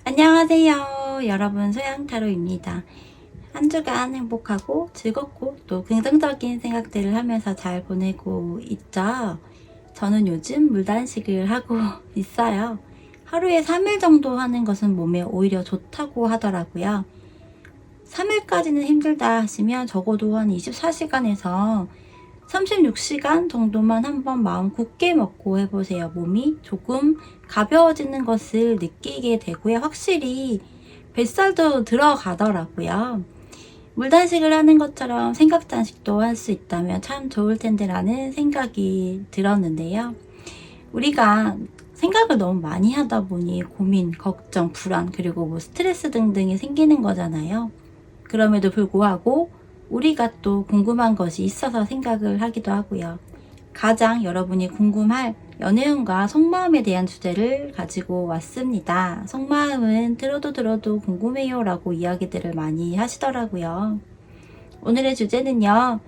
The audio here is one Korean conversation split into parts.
안녕하세요. 여러분, 소양타로입니다. 한 주간 행복하고 즐겁고 또 긍정적인 생각들을 하면서 잘 보내고 있죠. 저는 요즘 물단식을 하고 있어요. 하루에 3일 정도 하는 것은 몸에 오히려 좋다고 하더라고요. 3일까지는 힘들다 하시면 적어도 한 24시간에서 36시간 정도만 한번 마음 굳게 먹고 해보세요. 몸이 조금 가벼워지는 것을 느끼게 되고요. 확실히 뱃살도 들어가더라고요. 물단식을 하는 것처럼 생각단식도 할 수 있다면 참 좋을 텐데 라는 생각이 들었는데요. 우리가 생각을 너무 많이 하다 보니 고민, 걱정, 불안, 그리고 뭐 스트레스 등등이 생기는 거잖아요. 그럼에도 불구하고 우리가 또 궁금한 것이 있어서 생각을 하기도 하고요. 가장 여러분이 궁금할 연애운과 속마음에 대한 주제를 가지고 왔습니다. 속마음은 들어도 궁금해요 라고 이야기들을 많이 하시더라고요. 오늘의 주제는요,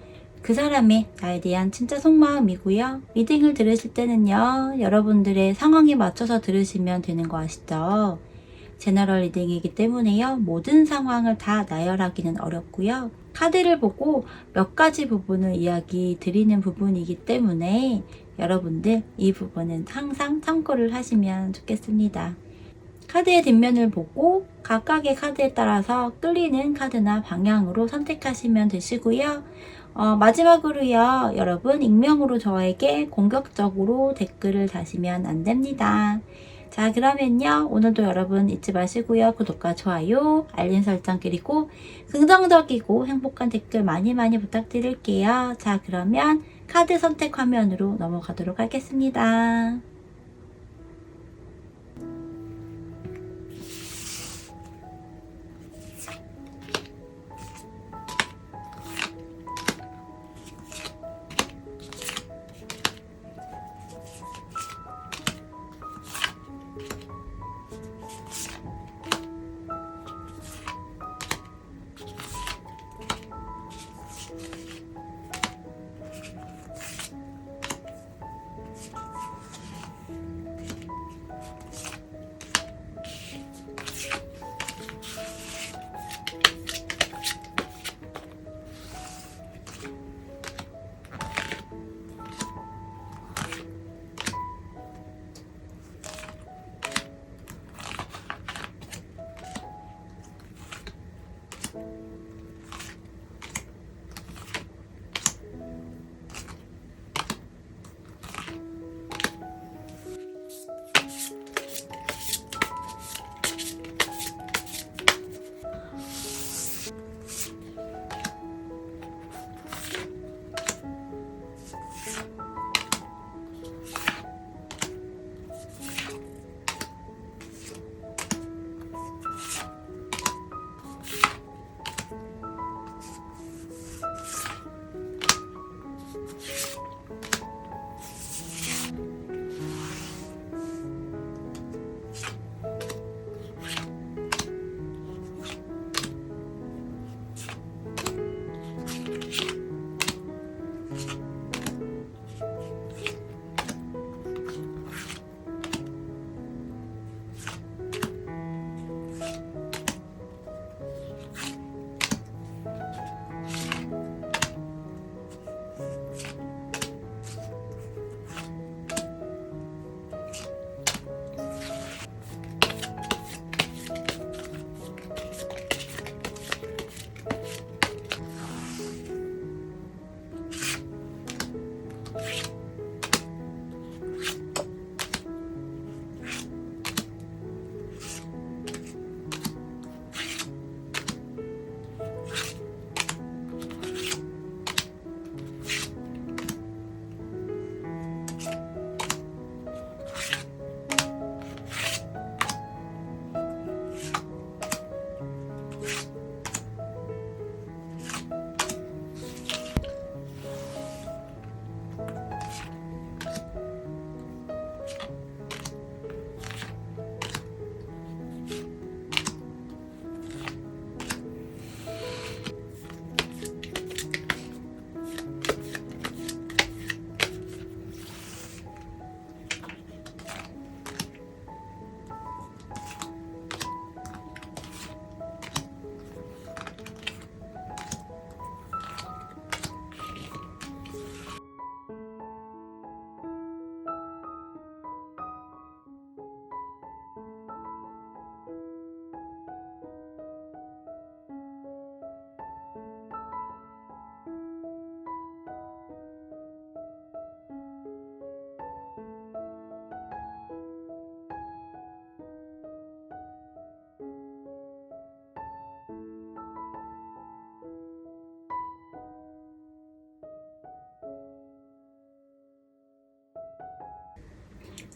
그 사람의 나에 대한 진짜 속마음이고요. 리딩을 들으실 때는요, 여러분들의 상황에 맞춰서 들으시면 되는 거 아시죠? 제너럴 리딩이기 때문에요, 모든 상황을 다 나열하기는 어렵고요. 카드를 보고 몇 가지 부분을 이야기 드리는 부분이기 때문에 여러분들 이 부분은 항상 참고를 하시면 좋겠습니다. 카드의 뒷면을 보고 각각의 카드에 따라서 끌리는 카드나 방향으로 선택하시면 되시고요. 마지막으로요, 여러분 익명으로 저에게 공격적으로 댓글을 다시면 안 됩니다. 자, 그러면요, 오늘도 여러분 잊지 마시고요, 구독과 좋아요, 알림 설정, 그리고 긍정적이고 행복한 댓글 많이 부탁드릴게요. 자, 그러면 카드 선택 화면으로 넘어가도록 하겠습니다.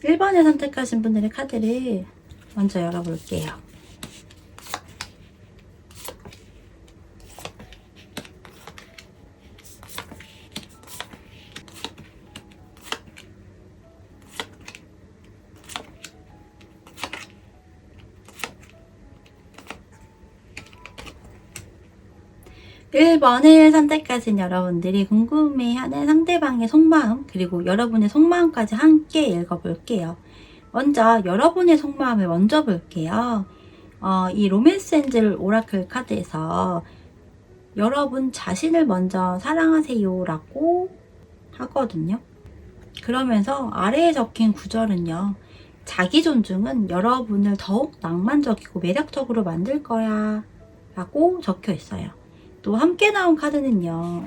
1번을 선택하신 분들의 카드를 먼저 열어볼게요. 1번을 선택하신 여러분들이 궁금해하는 상대방의 속마음, 그리고 여러분의 속마음까지 함께 읽어볼게요. 먼저 여러분의 속마음을 먼저 볼게요. 이 로맨스 엔젤 오라클 카드에서 여러분 자신을 먼저 사랑하세요 라고 하거든요. 그러면서 아래에 적힌 구절은요, 자기 존중은 여러분을 더욱 낭만적이고 매력적으로 만들 거야 라고 적혀 있어요. 또 함께 나온 카드는요,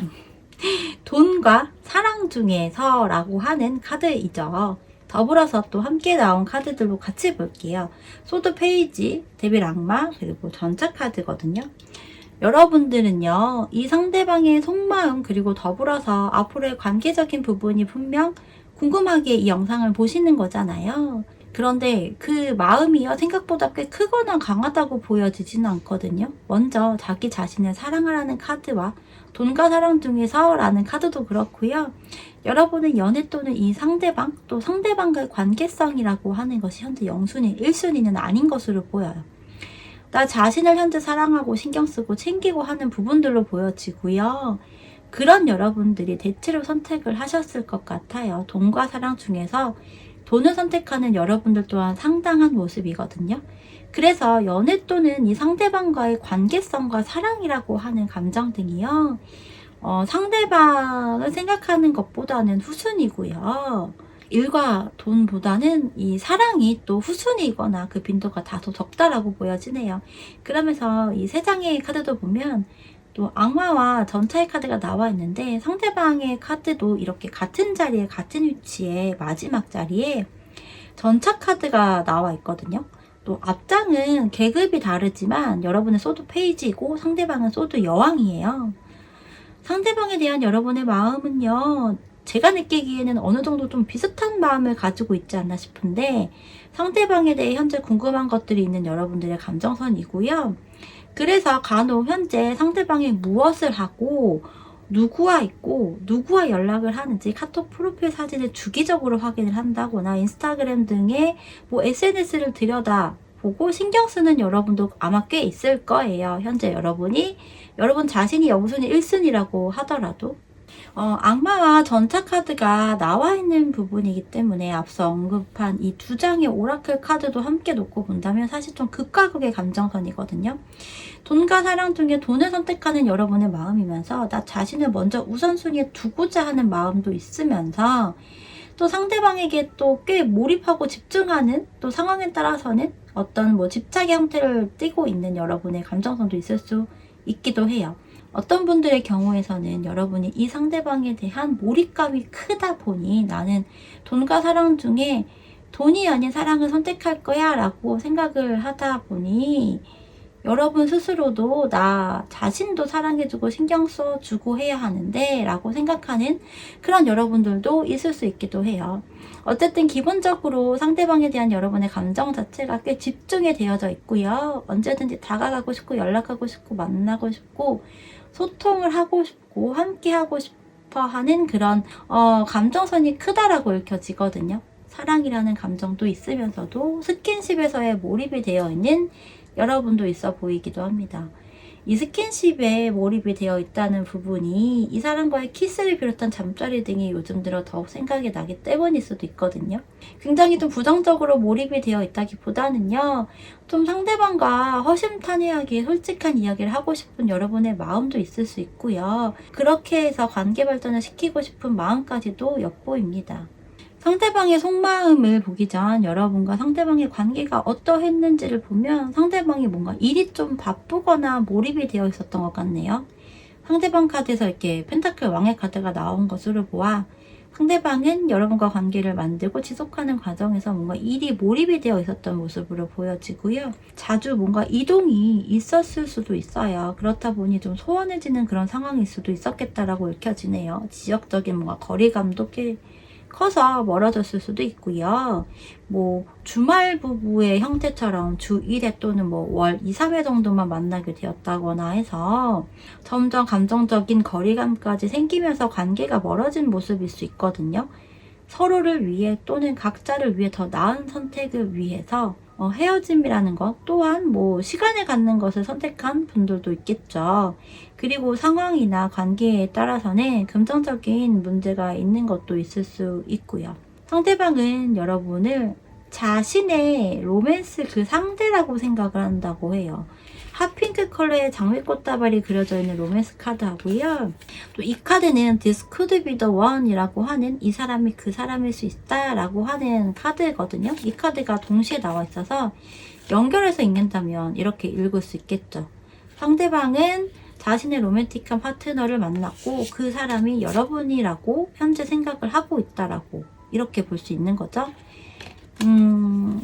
돈과 사랑 중에서 라고 하는 카드이죠. 더불어서 또 함께 나온 카드들로 같이 볼게요. 소드 페이지, 데빌 악마, 그리고 전차 카드거든요. 여러분들은요, 이 상대방의 속마음, 그리고 더불어서 앞으로의 관계적인 부분이 분명 궁금하게 이 영상을 보시는 거잖아요. 그런데 그 마음이요, 생각보다 꽤 크거나 강하다고 보여지지는 않거든요. 먼저 자기 자신을 사랑하라는 카드와 돈과 사랑 중에서 라는 카드도 그렇고요. 여러분은 연애 또는 이 상대방, 또 상대방과의 관계성이라고 하는 것이 현재 0순위, 1순위는 아닌 것으로 보여요. 나 자신을 현재 사랑하고 신경 쓰고 챙기고 하는 부분들로 보여지고요. 그런 여러분들이 대체로 선택을 하셨을 것 같아요. 돈과 사랑 중에서 돈을 선택하는 여러분들 또한 상당한 모습이거든요. 그래서 연애 또는 이 상대방과의 관계성과 사랑이라고 하는 감정 등이요, 상대방을 생각하는 것보다는 후순위고요. 일과 돈보다는 이 사랑이 또 후순위이거나 그 빈도가 다소 적다라고 보여지네요. 그러면서 이 세 장의 카드도 보면 또 악마와 전차의 카드가 나와 있는데, 상대방의 카드도 이렇게 같은 자리에, 같은 위치에 마지막 자리에 전차 카드가 나와 있거든요. 또 앞장은 계급이 다르지만 여러분의 소드 페이지이고 상대방은 소드 여왕이에요. 상대방에 대한 여러분의 마음은요, 제가 느끼기에는 어느 정도 좀 비슷한 마음을 가지고 있지 않나 싶은데, 상대방에 대해 현재 궁금한 것들이 있는 여러분들의 감정선이고요. 그래서 간혹 현재 상대방이 무엇을 하고 누구와 있고 누구와 연락을 하는지 카톡 프로필 사진을 주기적으로 확인을 한다거나 인스타그램 등의 뭐 SNS를 들여다보고 신경 쓰는 여러분도 아마 꽤 있을 거예요. 현재 여러분 자신이 0순위 1순위라고 하더라도 악마와 전차 카드가 나와 있는 부분이기 때문에 앞서 언급한 이 두 장의 오라클 카드도 함께 놓고 본다면 사실 좀 극과 극의 감정선이거든요. 돈과 사랑 중에 돈을 선택하는 여러분의 마음이면서 나 자신을 먼저 우선순위에 두고자 하는 마음도 있으면서, 또 상대방에게 또 꽤 몰입하고 집중하는, 또 상황에 따라서는 어떤 뭐 집착의 형태를 띠고 있는 여러분의 감정선도 있을 수 있기도 해요. 어떤 분들의 경우에서는 여러분이 이 상대방에 대한 몰입감이 크다 보니 나는 돈과 사랑 중에 돈이 아닌 사랑을 선택할 거야 라고 생각을 하다 보니 여러분 스스로도 나 자신도 사랑해주고 신경 써주고 해야 하는데 라고 생각하는 그런 여러분들도 있을 수 있기도 해요. 어쨌든 기본적으로 상대방에 대한 여러분의 감정 자체가 꽤 집중이 되어져 있고요. 언제든지 다가가고 싶고 연락하고 싶고 만나고 싶고 소통을 하고 싶고 함께 하고 싶어 하는 그런 감정선이 크다라고 읽혀지거든요. 사랑이라는 감정도 있으면서도 스킨십에서의 몰입이 되어 있는 여러분도 있어 보이기도 합니다. 이 스킨십에 몰입이 되어 있다는 부분이 이 사람과의 키스를 비롯한 잠자리 등이 요즘 들어 더욱 생각이 나기 때문일 수도 있거든요. 굉장히 좀 부정적으로 몰입이 되어 있다기보다는요, 좀 상대방과 허심탄회하게 솔직한 이야기를 하고 싶은 여러분의 마음도 있을 수 있고요. 그렇게 해서 관계 발전을 시키고 싶은 마음까지도 엿보입니다. 상대방의 속마음을 보기 전 여러분과 상대방의 관계가 어떠했는지를 보면 상대방이 뭔가 일이 좀 바쁘거나 몰입이 되어 있었던 것 같네요. 상대방 카드에서 이렇게 펜타클 왕의 카드가 나온 것으로 보아 상대방은 여러분과 관계를 만들고 지속하는 과정에서 뭔가 일이 몰입이 되어 있었던 모습으로 보여지고요. 자주 뭔가 이동이 있었을 수도 있어요. 그렇다 보니 좀 소원해지는 그런 상황일 수도 있었겠다라고 읽혀지네요. 지역적인 뭔가 거리감도 꽤 커서 멀어졌을 수도 있고요. 뭐 주말 부부의 형태처럼 주 1회 또는 뭐 월 2, 3회 정도만 만나게 되었다거나 해서 점점 감정적인 거리감까지 생기면서 관계가 멀어진 모습일 수 있거든요. 서로를 위해 또는 각자를 위해 더 나은 선택을 위해서 헤어짐이라는 것 또한 뭐 시간을 갖는 것을 선택한 분들도 있겠죠. 그리고 상황이나 관계에 따라서는 긍정적인 문제가 있는 것도 있을 수 있고요. 상대방은 여러분을 자신의 로맨스 그 상대라고 생각을 한다고 해요. 핫핑크 컬러의 장미꽃다발이 그려져 있는 로맨스 카드하고요. 또 이 카드는 This could be the one이라고 하는 이 사람이 그 사람일 수 있다라고 하는 카드거든요. 이 카드가 동시에 나와 있어서 연결해서 읽는다면 이렇게 읽을 수 있겠죠. 상대방은 자신의 로맨틱한 파트너를 만났고 그 사람이 여러분이라고 현재 생각을 하고 있다라고 이렇게 볼 수 있는 거죠.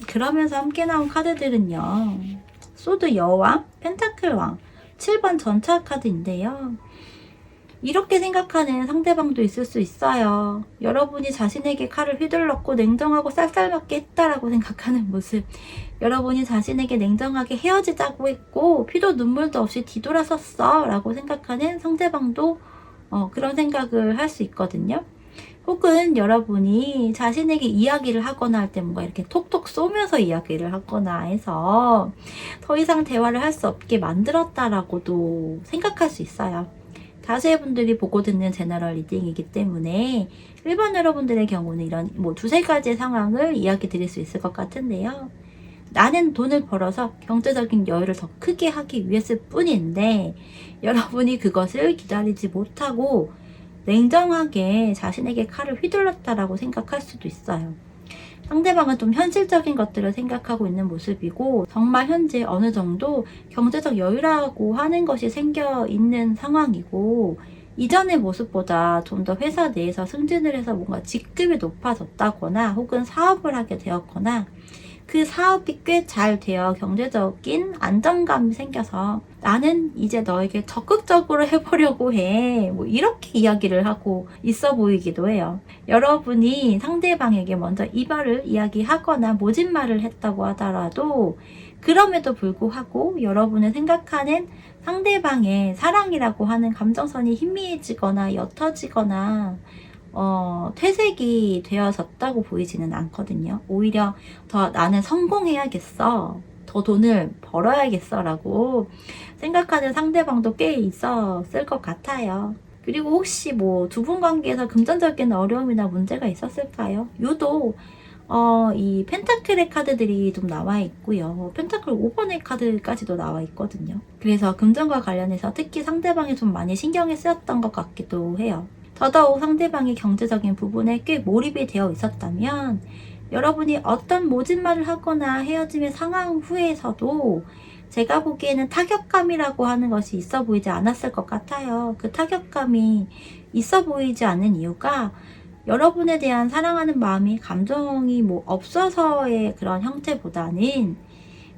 그러면서 함께 나온 카드들은요. 소드 여왕, 펜타클 왕, 7번 전차 카드인데요. 이렇게 생각하는 상대방도 있을 수 있어요. 여러분이 자신에게 칼을 휘둘렀고 냉정하고 쌀쌀맞게 했다라고 생각하는 모습. 여러분이 자신에게 냉정하게 헤어지자고 했고 피도 눈물도 없이 뒤돌아섰어 라고 생각하는 상대방도 그런 생각을 할 수 있거든요. 혹은 여러분이 자신에게 이야기를 하거나 할 때 뭔가 이렇게 톡톡 쏘면서 이야기를 하거나 해서 더 이상 대화를 할 수 없게 만들었다라고도 생각할 수 있어요. 다수의 분들이 보고 듣는 제너럴 리딩이기 때문에 일반 여러분들의 경우는 이런 뭐 두세 가지의 상황을 이야기 드릴 수 있을 것 같은데요. 나는 돈을 벌어서 경제적인 여유를 더 크게 하기 위해서일 뿐인데 여러분이 그것을 기다리지 못하고 냉정하게 자신에게 칼을 휘둘렀다라고 생각할 수도 있어요. 상대방은 좀 현실적인 것들을 생각하고 있는 모습이고 정말 현재 어느 정도 경제적 여유라고 하는 것이 생겨 있는 상황이고 이전의 모습보다 좀 더 회사 내에서 승진을 해서 뭔가 직급이 높아졌다거나 혹은 사업을 하게 되었거나 그 사업이 꽤 잘 되어 경제적인 안정감이 생겨서 나는 이제 너에게 적극적으로 해보려고 해. 뭐 이렇게 이야기를 하고 있어 보이기도 해요. 여러분이 상대방에게 먼저 이별을 이야기하거나 모진 말을 했다고 하더라도 그럼에도 불구하고 여러분을 생각하는 상대방의 사랑이라고 하는 감정선이 희미해지거나 옅어지거나 퇴색이 되어졌다고 보이지는 않거든요. 오히려 더 나는 성공해야겠어. 더 돈을 벌어야겠어 라고 생각하는 상대방도 꽤 있었을 것 같아요. 그리고 혹시 뭐 두 분 관계에서 금전적인 어려움이나 문제가 있었을까요? 유독 이 펜타클의 카드들이 좀 나와 있고요. 펜타클 5번의 카드까지도 나와 있거든요. 그래서 금전과 관련해서 특히 상대방이 좀 많이 신경이 쓰였던 것 같기도 해요. 더더욱 상대방이 경제적인 부분에 꽤 몰입이 되어 있었다면 여러분이 어떤 모진 말을 하거나 헤어짐의 상황 후에서도 제가 보기에는 타격감이라고 하는 것이 있어 보이지 않았을 것 같아요. 그 타격감이 있어 보이지 않는 이유가 여러분에 대한 사랑하는 마음이 감정이 뭐 없어서의 그런 형태보다는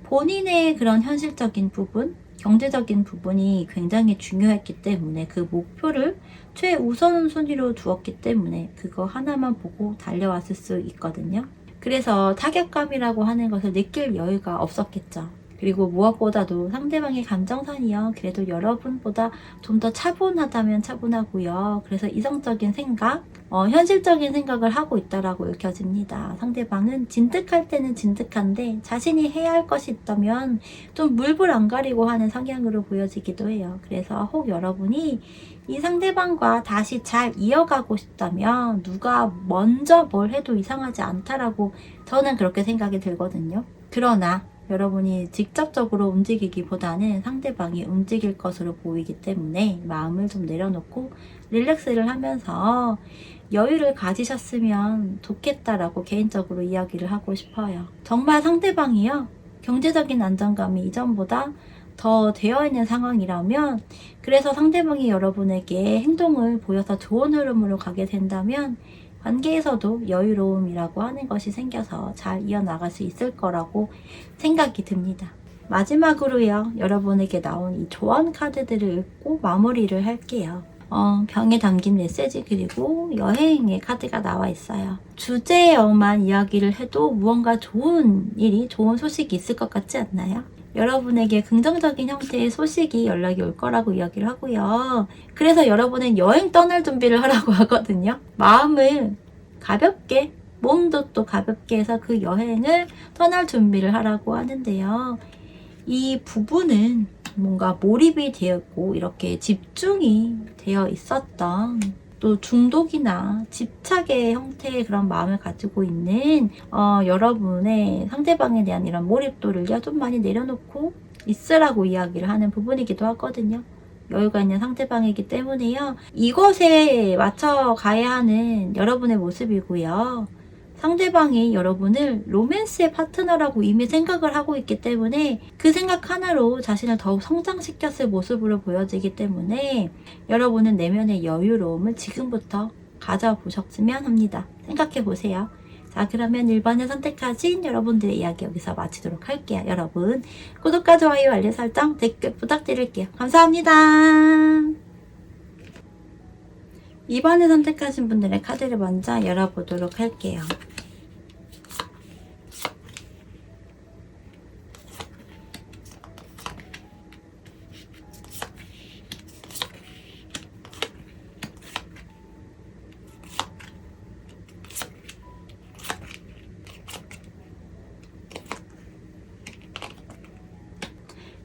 본인의 그런 현실적인 부분, 경제적인 부분이 굉장히 중요했기 때문에 그 목표를 최우선 순위로 두었기 때문에 그거 하나만 보고 달려왔을 수 있거든요. 그래서 타격감이라고 하는 것을 느낄 여유가 없었겠죠. 그리고 무엇보다도 상대방의 감정선이요. 그래도 여러분보다 좀 더 차분하다면 차분하고요. 그래서 이성적인 생각, 현실적인 생각을 하고 있다라고 읽혀집니다. 상대방은 진득할 때는 진득한데 자신이 해야 할 것이 있다면 좀 물불 안 가리고 하는 성향으로 보여지기도 해요. 그래서 혹 여러분이 이 상대방과 다시 잘 이어가고 싶다면 누가 먼저 뭘 해도 이상하지 않다라고 저는 그렇게 생각이 들거든요. 그러나 여러분이 직접적으로 움직이기보다는 상대방이 움직일 것으로 보이기 때문에 마음을 좀 내려놓고 릴렉스를 하면서 여유를 가지셨으면 좋겠다라고 개인적으로 이야기를 하고 싶어요. 정말 상대방이요. 경제적인 안정감이 이전보다 더 되어 있는 상황이라면 그래서 상대방이 여러분에게 행동을 보여서 좋은 흐름으로 가게 된다면 관계에서도 여유로움이라고 하는 것이 생겨서 잘 이어나갈 수 있을 거라고 생각이 듭니다. 마지막으로요. 여러분에게 나온 이 조언 카드들을 읽고 마무리를 할게요. 병에 담긴 메시지 그리고 여행의 카드가 나와 있어요. 주제어만 이야기를 해도 무언가 좋은 일이, 좋은 소식이 있을 것 같지 않나요? 여러분에게 긍정적인 형태의 소식이 연락이 올 거라고 이야기를 하고요. 그래서 여러분은 여행 떠날 준비를 하라고 하거든요. 마음을 가볍게, 몸도 또 가볍게 해서 그 여행을 떠날 준비를 하라고 하는데요. 이 부분은 뭔가 몰입이 되었고 이렇게 집중이 되어 있었던, 또 중독이나 집착의 형태의 그런 마음을 가지고 있는 여러분의 상대방에 대한 이런 몰입도를요 좀 많이 내려놓고 있으라고 이야기를 하는 부분이기도 하거든요. 여유가 있는 상대방이기 때문에요. 이것에 맞춰 가야 하는 여러분의 모습이고요. 상대방이 여러분을 로맨스의 파트너라고 이미 생각을 하고 있기 때문에 그 생각 하나로 자신을 더욱 성장시켰을 모습으로 보여지기 때문에 여러분은 내면의 여유로움을 지금부터 가져보셨으면 합니다. 생각해 보세요. 자, 그러면 1번을 선택하신 여러분들의 이야기 여기서 마치도록 할게요. 여러분 구독과 좋아요, 알림 설정, 댓글 부탁드릴게요. 감사합니다. 2번을 선택하신 분들의 카드를 먼저 열어보도록 할게요.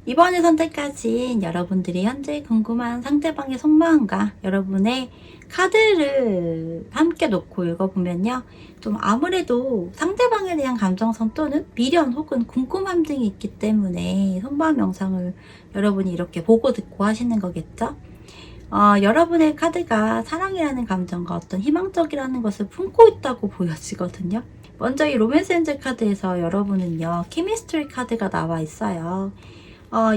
2번을 선택하신 여러분들이 현재 궁금한 상대방의 속마음과 여러분의 카드를 함께 놓고 읽어보면요. 좀 아무래도 상대방에 대한 감정성 또는 미련 혹은 궁금함 등이 있기 때문에 속마음 영상을 여러분이 이렇게 보고 듣고 하시는 거겠죠? 여러분의 카드가 사랑이라는 감정과 어떤 희망적이라는 것을 품고 있다고 보여지거든요. 먼저 이 로맨스 엔젤 카드에서 여러분은요, 케미스트리 카드가 나와 있어요.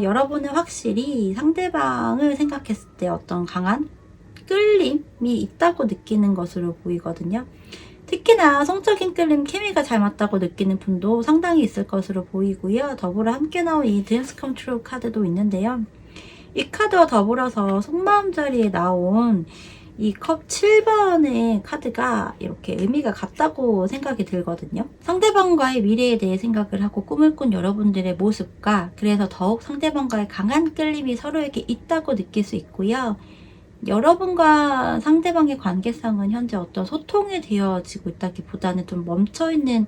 여러분은 확실히 상대방을 생각했을 때 어떤 강한 끌림이 있다고 느끼는 것으로 보이거든요. 특히나 성적인 끌림, 케미가 잘 맞다고 느끼는 분도 상당히 있을 것으로 보이고요. 더불어 함께 나온 이 Dreams Come True 카드도 있는데요. 이 카드와 더불어서 속마음 자리에 나온 이 컵 7번의 카드가 이렇게 의미가 같다고 생각이 들거든요. 상대방과의 미래에 대해 생각을 하고 꿈을 꾼 여러분들의 모습과, 그래서 더욱 상대방과의 강한 끌림이 서로에게 있다고 느낄 수 있고요. 여러분과 상대방의 관계성은 현재 어떤 소통이 되어지고 있다기보다는 좀 멈춰있는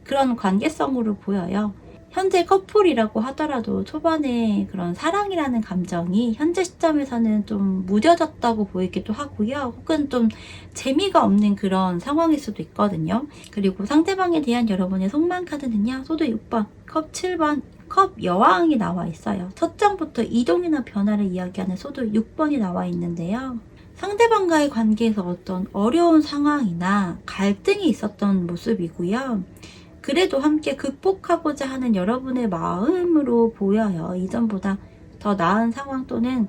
그런 관계성으로 보여요. 현재 커플이라고 하더라도 초반에 그런 사랑이라는 감정이 현재 시점에서는 좀 무뎌졌다고 보이기도 하고요. 혹은 좀 재미가 없는 그런 상황일 수도 있거든요. 그리고 상대방에 대한 여러분의 속마음 카드는요. 소도 6번, 컵 7번, 컵 여왕이 나와 있어요. 첫 장부터 이동이나 변화를 이야기하는 소도 6번이 나와 있는데요. 상대방과의 관계에서 어떤 어려운 상황이나 갈등이 있었던 모습이고요. 그래도 함께 극복하고자 하는 여러분의 마음으로 보여요. 이전보다 더 나은 상황 또는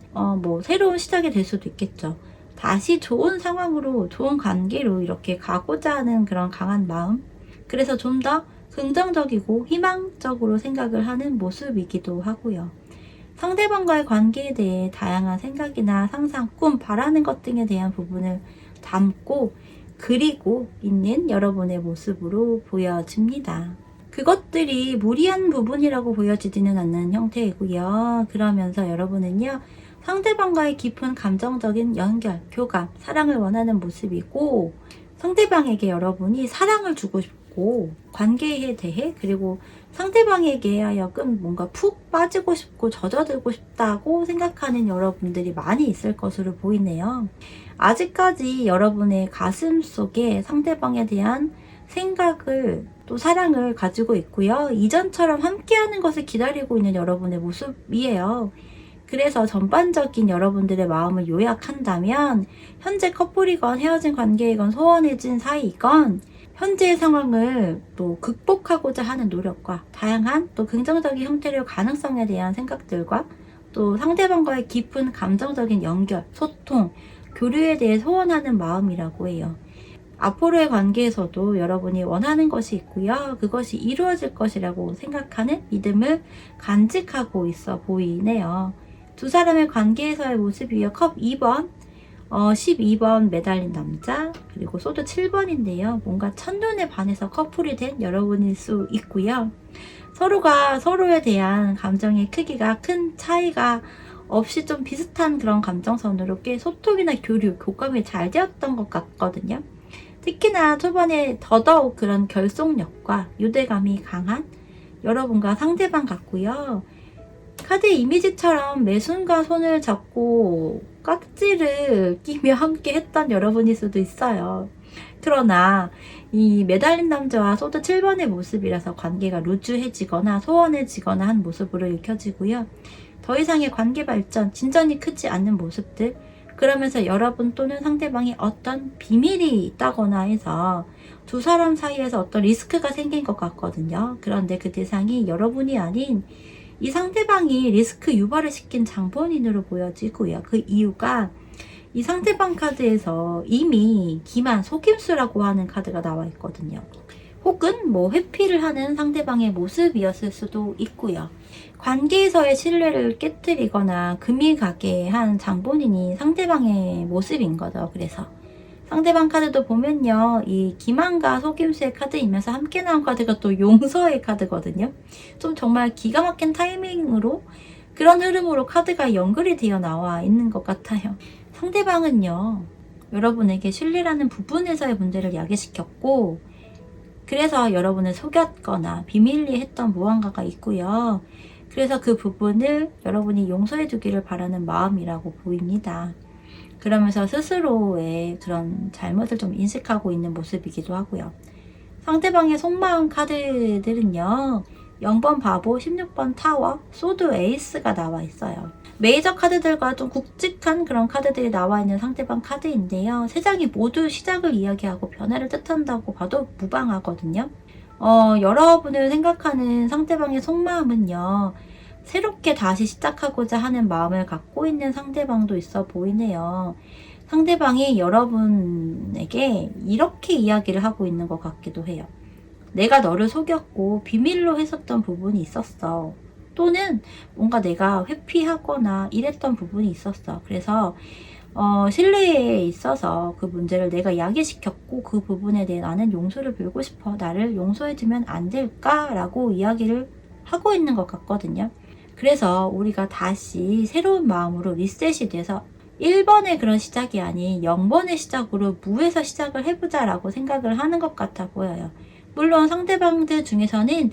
새로운 시작이 될 수도 있겠죠. 다시 좋은 상황으로, 좋은 관계로 이렇게 가고자 하는 그런 강한 마음. 그래서 좀 더 긍정적이고 희망적으로 생각을 하는 모습이기도 하고요. 상대방과의 관계에 대해 다양한 생각이나 상상, 꿈, 바라는 것 등에 대한 부분을 담고 그리고 있는 여러분의 모습으로 보여집니다. 그것들이 무리한 부분이라고 보여지지는 않는 형태이고요. 그러면서 여러분은요, 상대방과의 깊은 감정적인 연결, 교감, 사랑을 원하는 모습이고, 상대방에게 여러분이 사랑을 주고 싶고, 관계에 대해, 그리고 상대방에게 하여금 뭔가 푹 빠지고 싶고 젖어들고 싶다고 생각하는 여러분들이 많이 있을 것으로 보이네요. 아직까지 여러분의 가슴 속에 상대방에 대한 생각을, 또 사랑을 가지고 있고요. 이전처럼 함께하는 것을 기다리고 있는 여러분의 모습이에요. 그래서 전반적인 여러분들의 마음을 요약한다면, 현재 커플이건 헤어진 관계이건 소원해진 사이이건 현재의 상황을 또 극복하고자 하는 노력과 다양한 또 긍정적인 형태의 가능성에 대한 생각들과 또 상대방과의 깊은 감정적인 연결, 소통, 교류에 대해 소원하는 마음이라고 해요. 앞으로의 관계에서도 여러분이 원하는 것이 있고요. 그것이 이루어질 것이라고 생각하는 믿음을 간직하고 있어 보이네요. 두 사람의 관계에서의 모습이요. 컵 2번. 12번 매달린 남자, 그리고 소드 7번인데요. 뭔가 첫눈에 반해서 커플이 된 여러분일 수 있고요. 서로가 서로에 대한 감정의 크기가 큰 차이가 없이 좀 비슷한 그런 감정선으로 꽤 소통이나 교류, 교감이 잘 되었던 것 같거든요. 특히나 초반에 더더욱 그런 결속력과 유대감이 강한 여러분과 상대방 같고요. 카드 이미지처럼 매 순간 손을 잡고 깍지를 끼며 함께 했던 여러분일 수도 있어요. 그러나 이 매달린 남자와 소드 7번의 모습이라서 관계가 루즈해지거나 소원해지거나 한 모습으로 읽혀지고요. 더 이상의 관계 발전, 진전이 크지 않는 모습들, 그러면서 여러분 또는 상대방이 어떤 비밀이 있다거나 해서 두 사람 사이에서 어떤 리스크가 생긴 것 같거든요. 그런데 그 대상이 여러분이 아닌 이 상대방이 리스크 유발을 시킨 장본인으로 보여지고요. 그 이유가 이 상대방 카드에서 이미 기만, 속임수라고 하는 카드가 나와 있거든요. 혹은 뭐 회피를 하는 상대방의 모습이었을 수도 있고요. 관계에서의 신뢰를 깨뜨리거나 금이 가게 한 장본인이 상대방의 모습인 거죠. 그래서 상대방 카드도 보면요, 이 기만과 속임수의 카드이면서 함께 나온 카드가 또 용서의 카드거든요. 좀 정말 기가 막힌 타이밍으로 그런 흐름으로 카드가 연결이 되어 나와 있는 것 같아요. 상대방은요, 여러분에게 신뢰라는 부분에서의 문제를 야기시켰고, 그래서 여러분을 속였거나 비밀리에 했던 무언가가 있고요. 그래서 그 부분을 여러분이 용서해 주기를 바라는 마음이라고 보입니다. 그러면서 스스로의 그런 잘못을 좀 인식하고 있는 모습이기도 하고요. 상대방의 속마음 카드들은요, 0번 바보, 16번 타워, 소드 에이스가 나와 있어요. 메이저 카드들과 좀 굵직한 그런 카드들이 나와 있는 상대방 카드인데요. 세 장이 모두 시작을 이야기하고 변화를 뜻한다고 봐도 무방하거든요. 여러분을 생각하는 상대방의 속마음은요, 새롭게 다시 시작하고자 하는 마음을 갖고 있는 상대방도 있어 보이네요. 상대방이 여러분에게 이렇게 이야기를 하고 있는 것 같기도 해요. 내가 너를 속였고 비밀로 했었던 부분이 있었어. 또는 뭔가 내가 회피하거나 이랬던 부분이 있었어. 그래서 신뢰에 있어서 그 문제를 내가 야기시켰고 그 부분에 대해 나는 용서를 빌고 싶어. 나를 용서해주면 안 될까? 라고 이야기를 하고 있는 것 같거든요. 그래서 우리가 다시 새로운 마음으로 리셋이 돼서 1번의 그런 시작이 아닌 0번의 시작으로 무에서 시작을 해보자 라고 생각을 하는 것 같아 보여요. 물론 상대방들 중에서는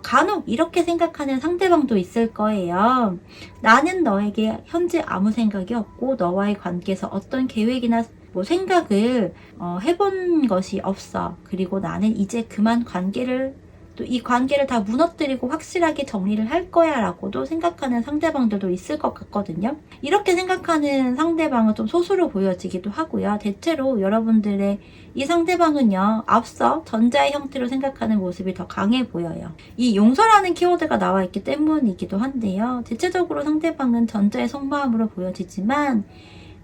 간혹 이렇게 생각하는 상대방도 있을 거예요. 나는 너에게 현재 아무 생각이 없고 너와의 관계에서 어떤 계획이나 뭐 생각을 해본 것이 없어. 그리고 나는 이제 그만 관계를 또 이 관계를 다 무너뜨리고 확실하게 정리를 할 거야 라고도 생각하는 상대방들도 있을 것 같거든요. 이렇게 생각하는 상대방은 좀 소수로 보여지기도 하고요. 대체로 여러분들의 이 상대방은요, 앞서 전자의 형태로 생각하는 모습이 더 강해 보여요. 이 용서라는 키워드가 나와 있기 때문이기도 한데요. 대체적으로 상대방은 전자의 속마음으로 보여지지만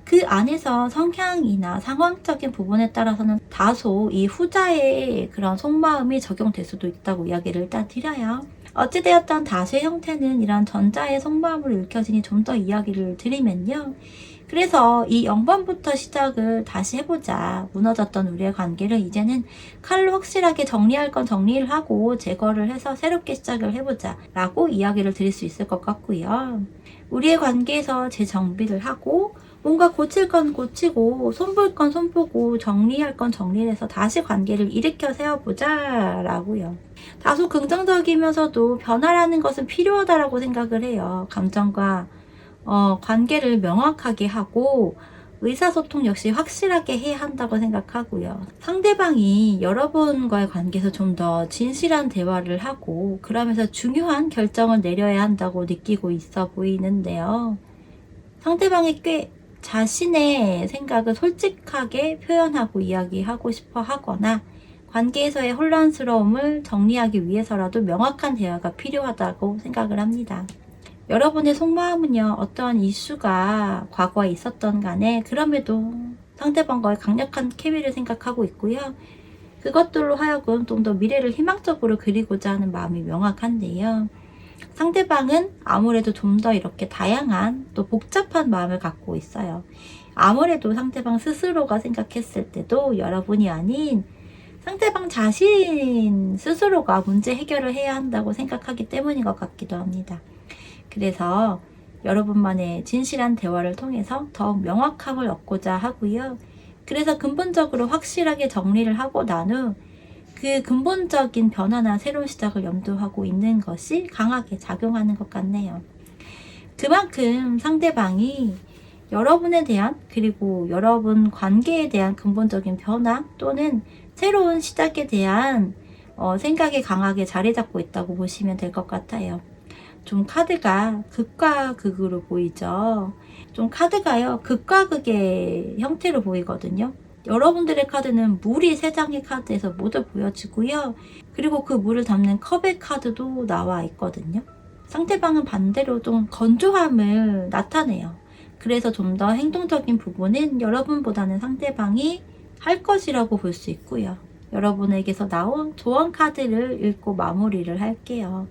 그 안에서 성향이나 상황적인 부분에 따라서는 다소 이 후자의 그런 속마음이 적용될 수도 있다고 이야기를 일단 드려요. 어찌되었던 다수의 형태는 이런 전자의 속마음으로 읽혀지니 좀 더 이야기를 드리면요. 그래서 이 0번부터 시작을 다시 해보자. 무너졌던 우리의 관계를 이제는 칼로 확실하게 정리할 건 정리를 하고 제거를 해서 새롭게 시작을 해보자 라고 이야기를 드릴 수 있을 것 같고요. 우리의 관계에서 재정비를 하고 뭔가 고칠 건 고치고 손볼 건 손보고 정리할 건 정리해서 다시 관계를 일으켜 세워보자 라고요. 다소 긍정적이면서도 변화라는 것은 필요하다라고 생각을 해요. 감정과 관계를 명확하게 하고 의사소통 역시 확실하게 해야 한다고 생각하고요. 상대방이 여러분과의 관계에서 좀 더 진실한 대화를 하고 그러면서 중요한 결정을 내려야 한다고 느끼고 있어 보이는데요. 상대방이 꽤 자신의 생각을 솔직하게 표현하고 이야기하고 싶어 하거나 관계에서의 혼란스러움을 정리하기 위해서라도 명확한 대화가 필요하다고 생각을 합니다. 여러분의 속마음은요, 어떠한 이슈가 과거에 있었던 간에 그럼에도 상대방과의 강력한 케미를 생각하고 있고요. 그것들로 하여금 좀 더 미래를 희망적으로 그리고자 하는 마음이 명확한데요. 상대방은 아무래도 좀 더 이렇게 다양한 또 복잡한 마음을 갖고 있어요. 아무래도 상대방 스스로가 생각했을 때도 여러분이 아닌 상대방 자신 스스로가 문제 해결을 해야 한다고 생각하기 때문인 것 같기도 합니다. 그래서 여러분만의 진실한 대화를 통해서 더욱 명확함을 얻고자 하고요. 그래서 근본적으로 확실하게 정리를 하고 난 후 그 근본적인 변화나 새로운 시작을 염두하고 있는 것이 강하게 작용하는 것 같네요. 그만큼 상대방이 여러분에 대한 그리고 여러분 관계에 대한 근본적인 변화 또는 새로운 시작에 대한 생각이 강하게 자리 잡고 있다고 보시면 될 것 같아요. 좀 카드가 극과 극으로 보이죠. 좀 카드가요 극과 극의 형태로 보이거든요. 여러분들의 카드는 물이 3장의 카드에서 모두 보여지고요. 그리고 그 물을 담는 컵의 카드도 나와 있거든요. 상대방은 반대로 좀 건조함을 나타내요. 그래서 좀 더 행동적인 부분은 여러분보다는 상대방이 할 것이라고 볼 수 있고요. 여러분에게서 나온 조언 카드를 읽고 마무리를 할게요.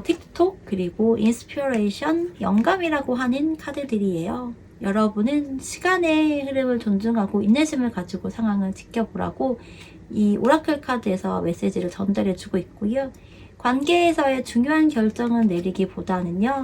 틱톡 그리고 인스피레이션, 영감이라고 하는 카드들이에요. 여러분은 시간의 흐름을 존중하고 인내심을 가지고 상황을 지켜보라고 이 오라클 카드에서 메시지를 전달해주고 있고요. 관계에서의 중요한 결정을 내리기보다는요.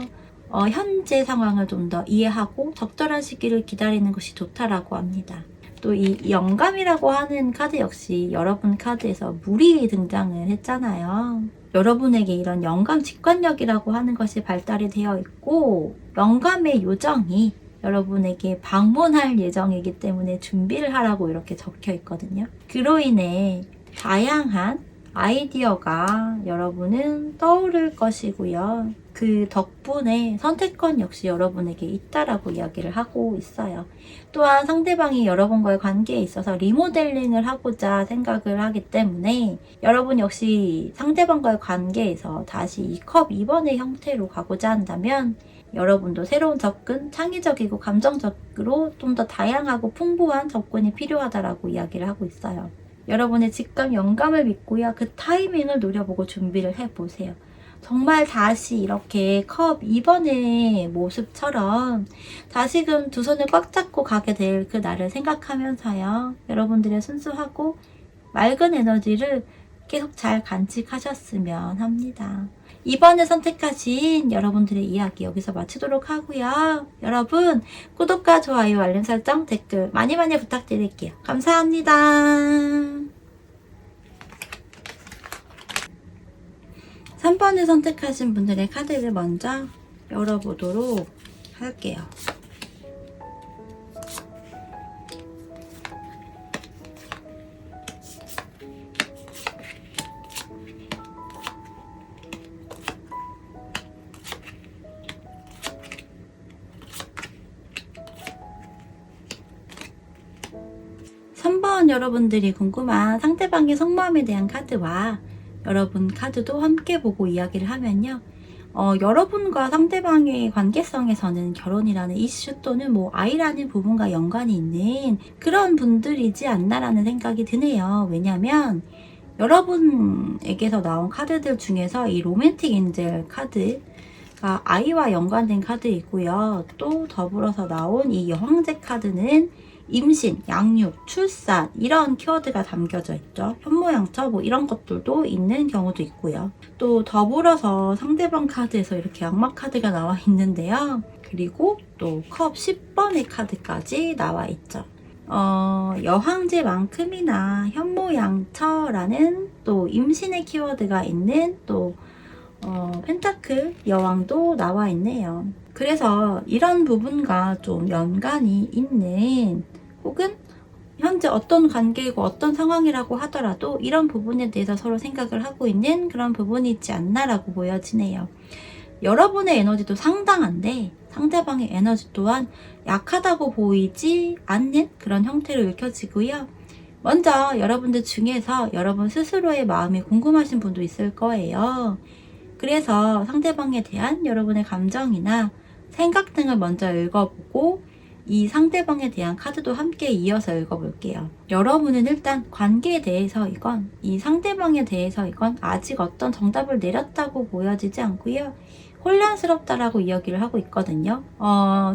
현재 상황을 좀 더 이해하고 적절한 시기를 기다리는 것이 좋다라고 합니다. 또 이 영감이라고 하는 카드 역시 여러분 카드에서 물이 등장을 했잖아요. 여러분에게 이런 영감 직관력이라고 하는 것이 발달이 되어 있고 영감의 요정이 여러분에게 방문할 예정이기 때문에 준비를 하라고 이렇게 적혀 있거든요. 그로 인해 다양한 아이디어가 여러분은 떠오를 것이고요. 그 덕분에 선택권 역시 여러분에게 있다라고 이야기를 하고 있어요. 또한 상대방이 여러분과의 관계에 있어서 리모델링을 하고자 생각을 하기 때문에 여러분 역시 상대방과의 관계에서 다시 이 컵 2번의 형태로 가고자 한다면 여러분도 새로운 접근, 창의적이고 감정적으로 좀 더 다양하고 풍부한 접근이 필요하다라고 이야기를 하고 있어요. 여러분의 직감, 영감을 믿고요. 그 타이밍을 노려보고 준비를 해보세요. 정말 다시 이렇게 컵 2번의 모습처럼 다시금 두 손을 꽉 잡고 가게 될 그 날을 생각하면서요. 여러분들의 순수하고 맑은 에너지를 계속 잘 간직하셨으면 합니다. 이번에 선택하신 여러분들의 이야기 여기서 마치도록 하고요. 여러분 구독과 좋아요, 알림 설정, 댓글 많이 부탁드릴게요. 감사합니다. 3번을 선택하신 분들의 카드를 먼저 열어보도록 할게요. 3번 여러분들이 궁금한 상대방의 속마음에 대한 카드와 여러분 카드도 함께 보고 이야기를 하면요. 여러분과 상대방의 관계성에서는 결혼이라는 이슈 또는 뭐 아이라는 부분과 연관이 있는 그런 분들이지 않나라는 생각이 드네요. 왜냐면 여러분에게서 나온 카드들 중에서 이 로맨틱 엔젤 카드가 아이와 연관된 카드이고요. 또 더불어서 나온 이 여황제 카드는 임신, 양육, 출산 이런 키워드가 담겨져 있죠. 현모양처 뭐 이런 것들도 있는 경우도 있고요. 또 더불어서 상대방 카드에서 이렇게 악마 카드가 나와 있는데요. 그리고 또 컵 10번의 카드까지 나와 있죠. 여황제만큼이나 현모양처라는 또 임신의 키워드가 있는 또 펜타클 여왕도 나와 있네요. 그래서 이런 부분과 좀 연관이 있는 혹은 현재 어떤 관계이고 어떤 상황이라고 하더라도 이런 부분에 대해서 서로 생각을 하고 있는 그런 부분이 있지 않나라고 보여지네요. 여러분의 에너지도 상당한데 상대방의 에너지 또한 약하다고 보이지 않는 그런 형태로 읽혀지고요. 먼저 여러분들 중에서 여러분 스스로의 마음이 궁금하신 분도 있을 거예요. 그래서 상대방에 대한 여러분의 감정이나 생각 등을 먼저 읽어보고 이 상대방에 대한 카드도 함께 이어서 읽어볼게요. 여러분은 일단 관계에 대해서이건 이 상대방에 대해서이건 아직 어떤 정답을 내렸다고 보여지지 않고요. 혼란스럽다라고 이야기를 하고 있거든요.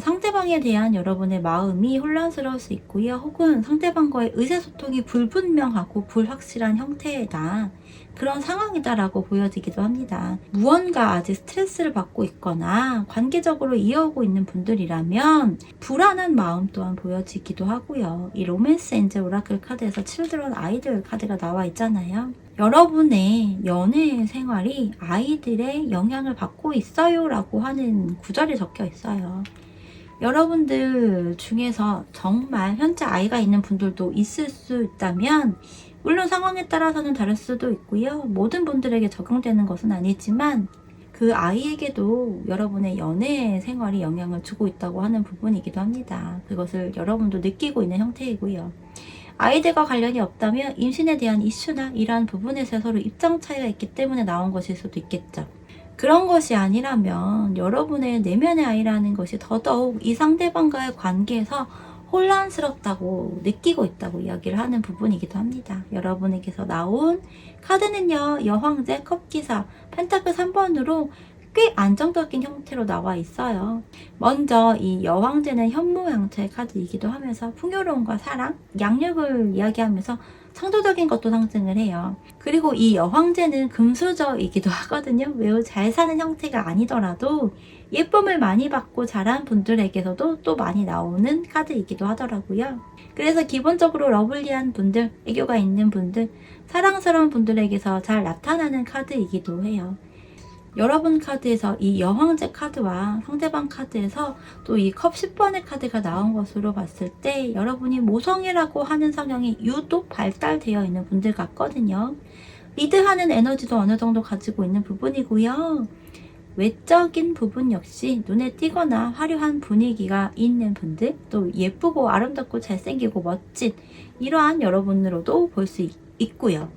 상대방에 대한 여러분의 마음이 혼란스러울 수 있고요. 혹은 상대방과의 의사소통이 불분명하고 불확실한 형태다. 그런 상황이다라고 보여지기도 합니다. 무언가 아직 스트레스를 받고 있거나 관계적으로 이어오고 있는 분들이라면 불안한 마음 또한 보여지기도 하고요. 이 로맨스 엔젤 오라클 카드에서 칠드런 아이들 카드가 나와 있잖아요. 여러분의 연애 생활이 아이들의 영향을 받고 있어요 라고 하는 구절이 적혀 있어요. 여러분들 중에서 정말 현재 아이가 있는 분들도 있을 수 있다면 물론 상황에 따라서는 다를 수도 있고요. 모든 분들에게 적용되는 것은 아니지만 그 아이에게도 여러분의 연애 생활이 영향을 주고 있다고 하는 부분이기도 합니다. 그것을 여러분도 느끼고 있는 형태이고요. 아이들과 관련이 없다면 임신에 대한 이슈나 이러한 부분에서 서로 입장 차이가 있기 때문에 나온 것일 수도 있겠죠. 그런 것이 아니라면 여러분의 내면의 아이라는 것이 더더욱 이 상대방과의 관계에서 혼란스럽다고 느끼고 있다고 이야기를 하는 부분이기도 합니다. 여러분에게서 나온 카드는요. 여황제, 컵기사, 펜타클 3번으로 꽤 안정적인 형태로 나와 있어요. 먼저 이 여황제는 현모양처의 카드이기도 하면서 풍요로움과 사랑, 양육을 이야기하면서 창조적인 것도 상징을 해요. 그리고 이 여황제는 금수저이기도 하거든요. 매우 잘 사는 형태가 아니더라도 예쁨을 많이 받고 자란 분들에게서도 또 많이 나오는 카드이기도 하더라고요. 그래서 기본적으로 러블리한 분들, 애교가 있는 분들, 사랑스러운 분들에게서 잘 나타나는 카드이기도 해요. 여러분 카드에서 이 여황제 카드와 상대방 카드에서 또 이 컵 10번의 카드가 나온 것으로 봤을 때 여러분이 모성애라고 하는 성향이 유독 발달되어 있는 분들 같거든요. 리드하는 에너지도 어느 정도 가지고 있는 부분이고요. 외적인 부분 역시 눈에 띄거나 화려한 분위기가 있는 분들, 또 예쁘고 아름답고 잘생기고 멋진 이러한 여러분으로도 볼 수 있고요.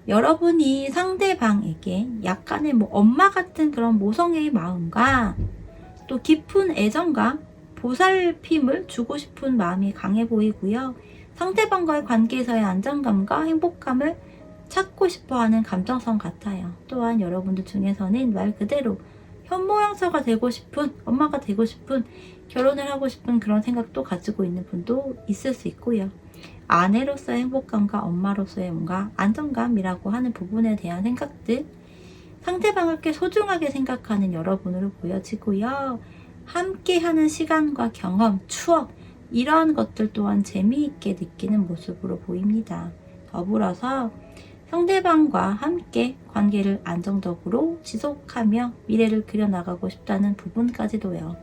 여러분이 상대방에게 약간의 엄마 같은 그런 모성애의 마음과 또 깊은 애정과 보살핌을 주고 싶은 마음이 강해 보이고요. 상대방과의 관계에서의 안정감과 행복감을 찾고 싶어하는 감정성 같아요. 또한 여러분들 중에서는 말 그대로 현모양처가 되고 싶은, 엄마가 되고 싶은, 결혼을 하고 싶은 그런 생각도 가지고 있는 분도 있을 수 있고요. 아내로서의 행복감과 엄마로서의 뭔가 안정감이라고 하는 부분에 대한 생각들, 상대방을 꽤 소중하게 생각하는 여러분으로 보여지고요. 함께하는 시간과 경험, 추억 이러한 것들 또한 재미있게 느끼는 모습으로 보입니다. 더불어서 상대방과 함께 관계를 안정적으로 지속하며 미래를 그려나가고 싶다는 부분까지도요.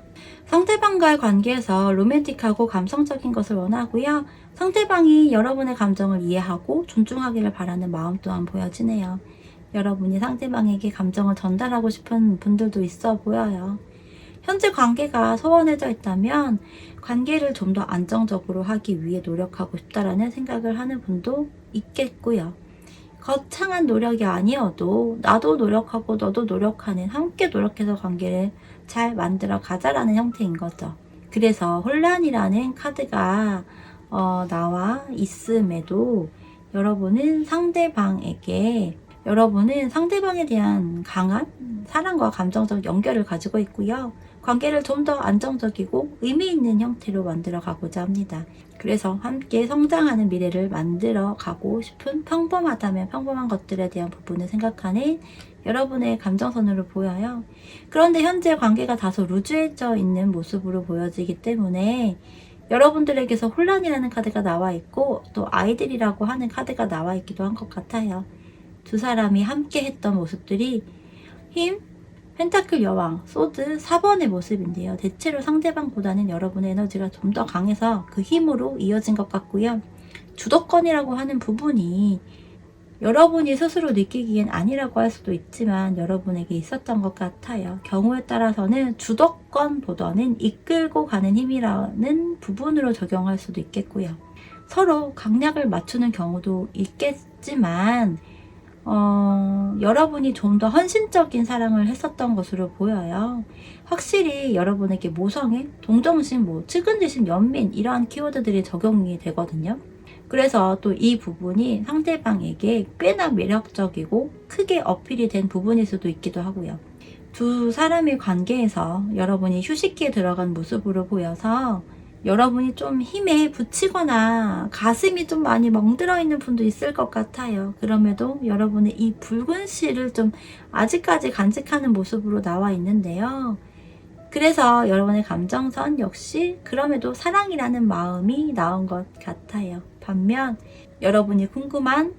상대방과의 관계에서 로맨틱하고 감성적인 것을 원하고요. 상대방이 여러분의 감정을 이해하고 존중하기를 바라는 마음 또한 보여지네요. 여러분이 상대방에게 감정을 전달하고 싶은 분들도 있어 보여요. 현재 관계가 소원해져 있다면 관계를 좀 더 안정적으로 하기 위해 노력하고 싶다라는 생각을 하는 분도 있겠고요. 거창한 노력이 아니어도 나도 노력하고 너도 노력하는, 함께 노력해서 관계를 잘 만들어 가자라는 형태인 거죠. 그래서 혼란이라는 카드가 나와 있음에도 여러분은 상대방에 대한 강한 사랑과 감정적 연결을 가지고 있고요. 관계를 좀 더 안정적이고 의미 있는 형태로 만들어 가고자 합니다. 그래서 함께 성장하는 미래를 만들어 가고 싶은, 평범하다면 평범한 것들에 대한 부분을 생각하는 여러분의 감정선으로 보여요. 그런데 현재 관계가 다소 루즈해져 있는 모습으로 보여지기 때문에 여러분들에게서 혼란이라는 카드가 나와 있고 또 아이들이라고 하는 카드가 나와 있기도 한 것 같아요. 두 사람이 함께 했던 모습들이 힘, 펜타클 여왕, 소드 4번의 모습인데요. 대체로 상대방보다는 여러분의 에너지가 좀 더 강해서 그 힘으로 이어진 것 같고요. 주도권이라고 하는 부분이 여러분이 스스로 느끼기엔 아니라고 할 수도 있지만 여러분에게 있었던 것 같아요. 경우에 따라서는 주도권보다는 이끌고 가는 힘이라는 부분으로 적용할 수도 있겠고요. 서로 강약을 맞추는 경우도 있겠지만 여러분이 좀 더 헌신적인 사랑을 했었던 것으로 보여요. 확실히 여러분에게 모성애, 동정심, 측은지심, 연민 이러한 키워드들이 적용이 되거든요. 그래서 또 이 부분이 상대방에게 꽤나 매력적이고 크게 어필이 된 부분일 수도 있기도 하고요. 두 사람의 관계에서 여러분이 휴식기에 들어간 모습으로 보여서 여러분이 좀 힘에 부치거나 가슴이 좀 많이 멍들어 있는 분도 있을 것 같아요. 그럼에도 여러분의 이 붉은 실을 좀 아직까지 간직하는 모습으로 나와 있는데요. 그래서 여러분의 감정선 역시 그럼에도 사랑이라는 마음이 나온 것 같아요. 반면 여러분이 궁금한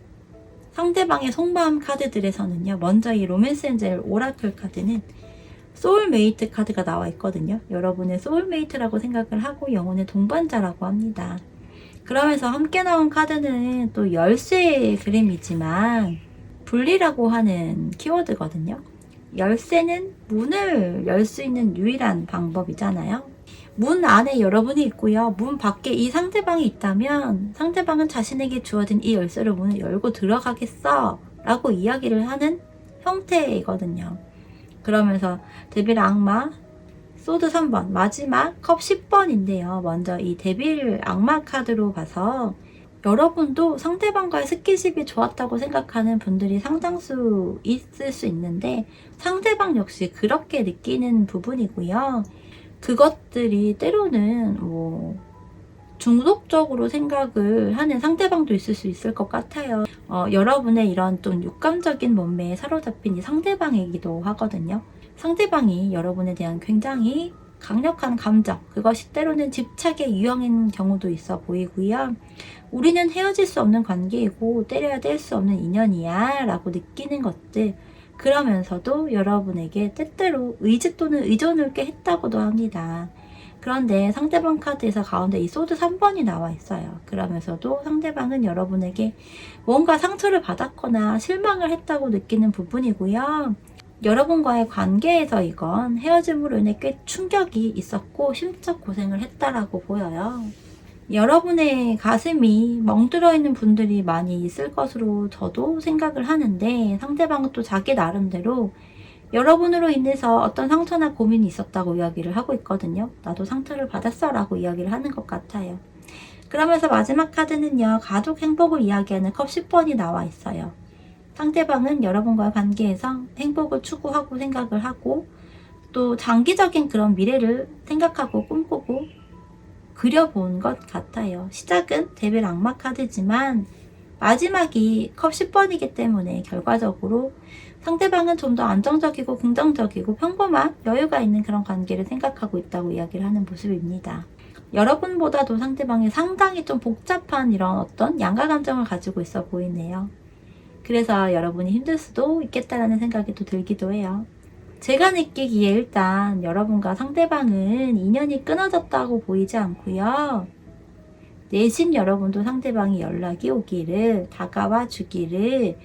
상대방의 속마음 카드들에서는요. 먼저 이 로맨스 엔젤 오라클 카드는 소울메이트 카드가 나와 있거든요. 여러분의 소울메이트라고 생각을 하고 영혼의 동반자라고 합니다. 그러면서 함께 나온 카드는 또 열쇠의 그림이지만 분리라고 하는 키워드거든요. 열쇠는 문을 열 수 있는 유일한 방법이잖아요. 문 안에 여러분이 있고요. 문 밖에 이 상대방이 있다면 상대방은 자신에게 주어진 이 열쇠로 문을 열고 들어가겠어 라고 이야기를 하는 형태이거든요. 그러면서 데빌 악마, 소드 3번, 마지막 컵 10번인데요. 먼저 이 데빌 악마 카드로 봐서 여러분도 상대방과의 스킨십이 좋았다고 생각하는 분들이 상당수 있을 수 있는데 상대방 역시 그렇게 느끼는 부분이고요. 그것들이 때로는 중독적으로 생각을 하는 상대방도 있을 수 있을 것 같아요. 여러분의 이런 좀 육감적인 몸매에 사로잡힌 이 상대방이기도 하거든요. 상대방이 여러분에 대한 굉장히 강력한 감정, 그것이 때로는 집착의 유형인 경우도 있어 보이고요. 우리는 헤어질 수 없는 관계이고 때려야 뗄 수 없는 인연이야 라고 느끼는 것들, 그러면서도 여러분에게 때때로 의지 또는 의존을 꽤 했다고도 합니다. 그런데 상대방 카드에서 가운데 이 소드 3번이 나와 있어요. 그러면서도 상대방은 여러분에게 뭔가 상처를 받았거나 실망을 했다고 느끼는 부분이고요. 여러분과의 관계에서 이건 헤어짐으로 인해 꽤 충격이 있었고 심적 고생을 했다라고 보여요. 여러분의 가슴이 멍들어 있는 분들이 많이 있을 것으로 저도 생각을 하는데 상대방은 또 자기 나름대로 여러분으로 인해서 어떤 상처나 고민이 있었다고 이야기를 하고 있거든요. 나도 상처를 받았어 라고 이야기를 하는 것 같아요. 그러면서 마지막 카드는요. 가족 행복을 이야기하는 컵 10번이 나와 있어요. 상대방은 여러분과의 관계에서 행복을 추구하고 생각을 하고 또 장기적인 그런 미래를 생각하고 꿈꾸고 그려본 것 같아요. 시작은 데빌 악마 카드지만 마지막이 컵 10번이기 때문에 결과적으로 상대방은 좀 더 안정적이고 긍정적이고 평범한 여유가 있는 그런 관계를 생각하고 있다고 이야기를 하는 모습입니다. 여러분보다도 상대방이 상당히 좀 복잡한 이런 어떤 양가 감정을 가지고 있어 보이네요. 그래서 여러분이 힘들 수도 있겠다라는 생각이 또 들기도 해요. 제가 느끼기에 일단 여러분과 상대방은 인연이 끊어졌다고 보이지 않고요. 내심 여러분도 상대방이 연락이 오기를, 다가와 주기를,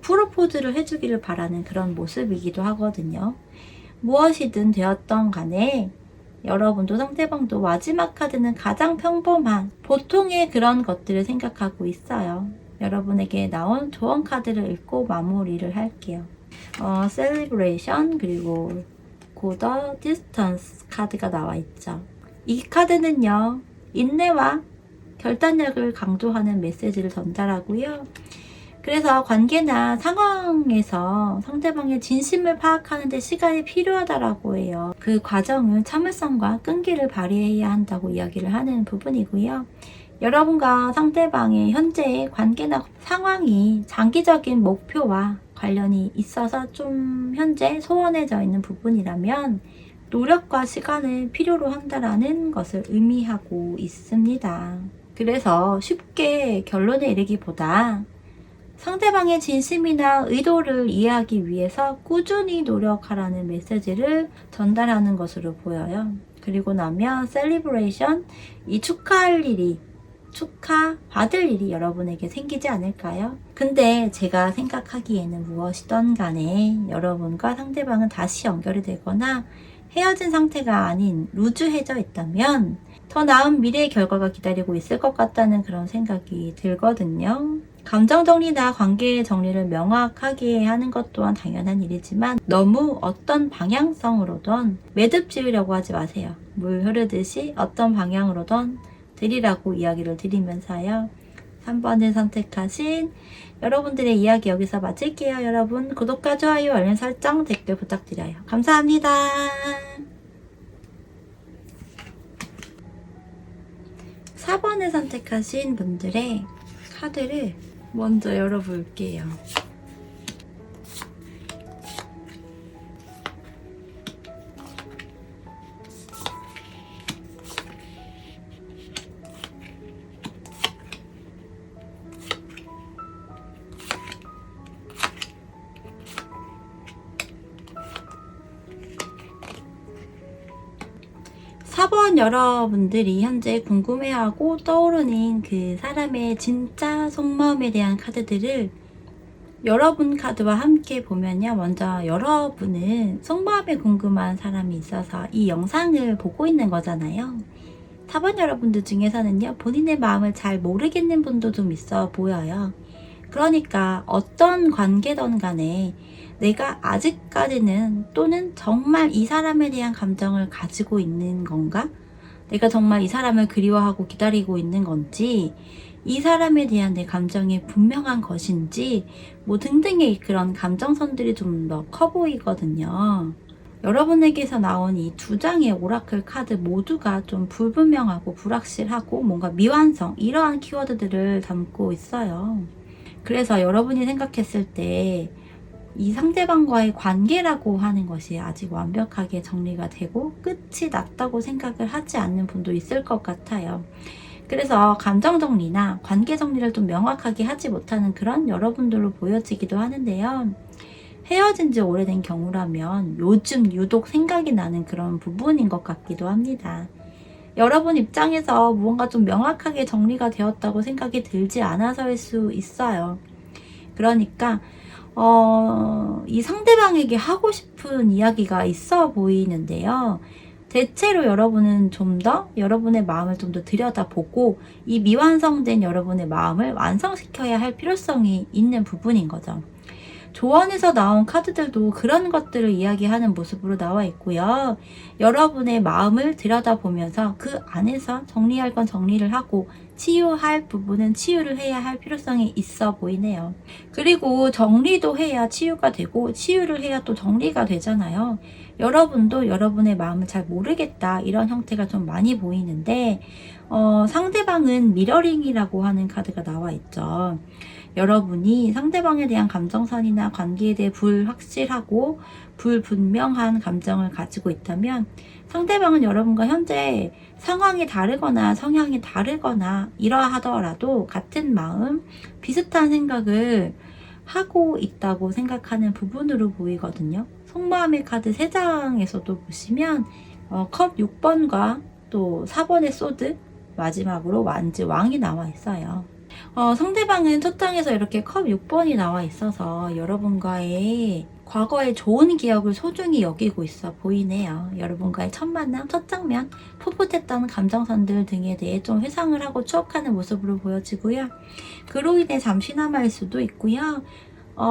프로포즈를 해주기를 바라는 그런 모습이기도 하거든요. 무엇이든 되었던 간에 여러분도 상대방도 마지막 카드는 가장 평범한 보통의 그런 것들을 생각하고 있어요. 여러분에게 나온 조언 카드를 읽고 마무리를 할게요. 셀리브레이션 그리고 고더 디스턴스 카드가 나와 있죠. 이 카드는요. 인내와 결단력을 강조하는 메시지를 전달하고요. 그래서 관계나 상황에서 상대방의 진심을 파악하는 데 시간이 필요하다라고 해요. 그 과정은 참을성과 끈기를 발휘해야 한다고 이야기를 하는 부분이고요. 여러분과 상대방의 현재의 관계나 상황이 장기적인 목표와 관련이 있어서 좀 현재 소원해져 있는 부분이라면 노력과 시간을 필요로 한다라는 것을 의미하고 있습니다. 그래서 쉽게 결론에 이르기보다 상대방의 진심이나 의도를 이해하기 위해서 꾸준히 노력하라는 메시지를 전달하는 것으로 보여요. 그리고 나면 셀리브레이션, 이 축하할 일이, 축하받을 일이 여러분에게 생기지 않을까요? 근데 제가 생각하기에는 무엇이든 간에 여러분과 상대방은 다시 연결이 되거나 헤어진 상태가 아닌 루즈해져 있다면 더 나은 미래의 결과가 기다리고 있을 것 같다는 그런 생각이 들거든요. 감정 정리나 관계 정리를 명확하게 하는 것 또한 당연한 일이지만 너무 어떤 방향성으로든 매듭 지으려고 하지 마세요. 물 흐르듯이 어떤 방향으로든 드리라고 이야기를 드리면서요. 3번을 선택하신 여러분들의 이야기 여기서 마칠게요. 여러분 구독과 좋아요, 알림 설정, 댓글 부탁드려요. 감사합니다. 4번을 선택하신 분들의 카드를 먼저 열어볼게요. 4번 여러분들이 현재 궁금해하고 떠오르는 그 사람의 진짜 속마음에 대한 카드들을 여러분 카드와 함께 보면요. 먼저 여러분은 속마음에 궁금한 사람이 있어서 이 영상을 보고 있는 거잖아요. 4번 여러분들 중에서는요. 본인의 마음을 잘 모르겠는 분도 좀 있어 보여요. 그러니까 어떤 관계든 간에 내가 아직까지는 또는 정말 이 사람에 대한 감정을 가지고 있는 건가? 내가 정말 이 사람을 그리워하고 기다리고 있는 건지, 이 사람에 대한 내 감정이 분명한 것인지, 뭐 등등의 그런 감정선들이 좀 더 커 보이거든요. 여러분에게서 나온 이 두 장의 오라클 카드 모두가 좀 불분명하고 불확실하고 뭔가 미완성, 이러한 키워드들을 담고 있어요. 그래서 여러분이 생각했을 때 이 상대방과의 관계라고 하는 것이 아직 완벽하게 정리가 되고 끝이 났다고 생각을 하지 않는 분도 있을 것 같아요. 그래서 감정 정리나 관계 정리를 좀 명확하게 하지 못하는 그런 여러분들로 보여지기도 하는데요. 헤어진 지 오래된 경우라면 요즘 유독 생각이 나는 그런 부분인 것 같기도 합니다. 여러분 입장에서 무언가 좀 명확하게 정리가 되었다고 생각이 들지 않아서일 수 있어요. 그러니까 이 상대방에게 하고 싶은 이야기가 있어 보이는데요. 대체로 여러분은 좀 더 여러분의 마음을 좀 더 들여다보고 이 미완성된 여러분의 마음을 완성시켜야 할 필요성이 있는 부분인 거죠. 조언에서 나온 카드들도 그런 것들을 이야기하는 모습으로 나와 있고요. 여러분의 마음을 들여다보면서 그 안에서 정리할 건 정리를 하고 치유할 부분은 치유를 해야 할 필요성이 있어 보이네요. 그리고 정리도 해야 치유가 되고 치유를 해야 또 정리가 되잖아요. 여러분도 여러분의 마음을 잘 모르겠다, 이런 형태가 좀 많이 보이는데 상대방은 미러링이라고 하는 카드가 나와 있죠. 여러분이 상대방에 대한 감정선이나 관계에 대해 불확실하고 불분명한 감정을 가지고 있다면 상대방은 여러분과 현재 상황이 다르거나 성향이 다르거나 이러하더라도 같은 마음, 비슷한 생각을 하고 있다고 생각하는 부분으로 보이거든요. 속마음의 카드 3장에서도 보시면 컵 6번과 또 4번의 소드, 마지막으로 완즈 왕이 나와 있어요. 상대방은 첫 장에서 이렇게 컵 6번이 나와 있어서 여러분과의 과거의 좋은 기억을 소중히 여기고 있어 보이네요. 여러분과의 첫 만남, 첫 장면, 풋풋했던 감정선들 등에 대해 좀 회상을 하고 추억하는 모습으로 보여지고요. 그로 인해 잠시 남아일 수도 있고요.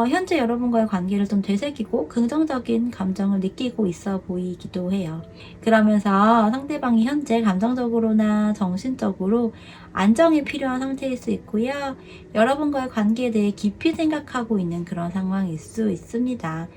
현재 여러분과의 관계를 좀 되새기고 긍정적인 감정을 느끼고 있어 보이기도 해요. 그러면서 상대방이 현재 감정적으로나 정신적으로 안정이 필요한 상태일 수 있고요. 여러분과의 관계에 대해 깊이 생각하고 있는 그런 상황일 수 있습니다.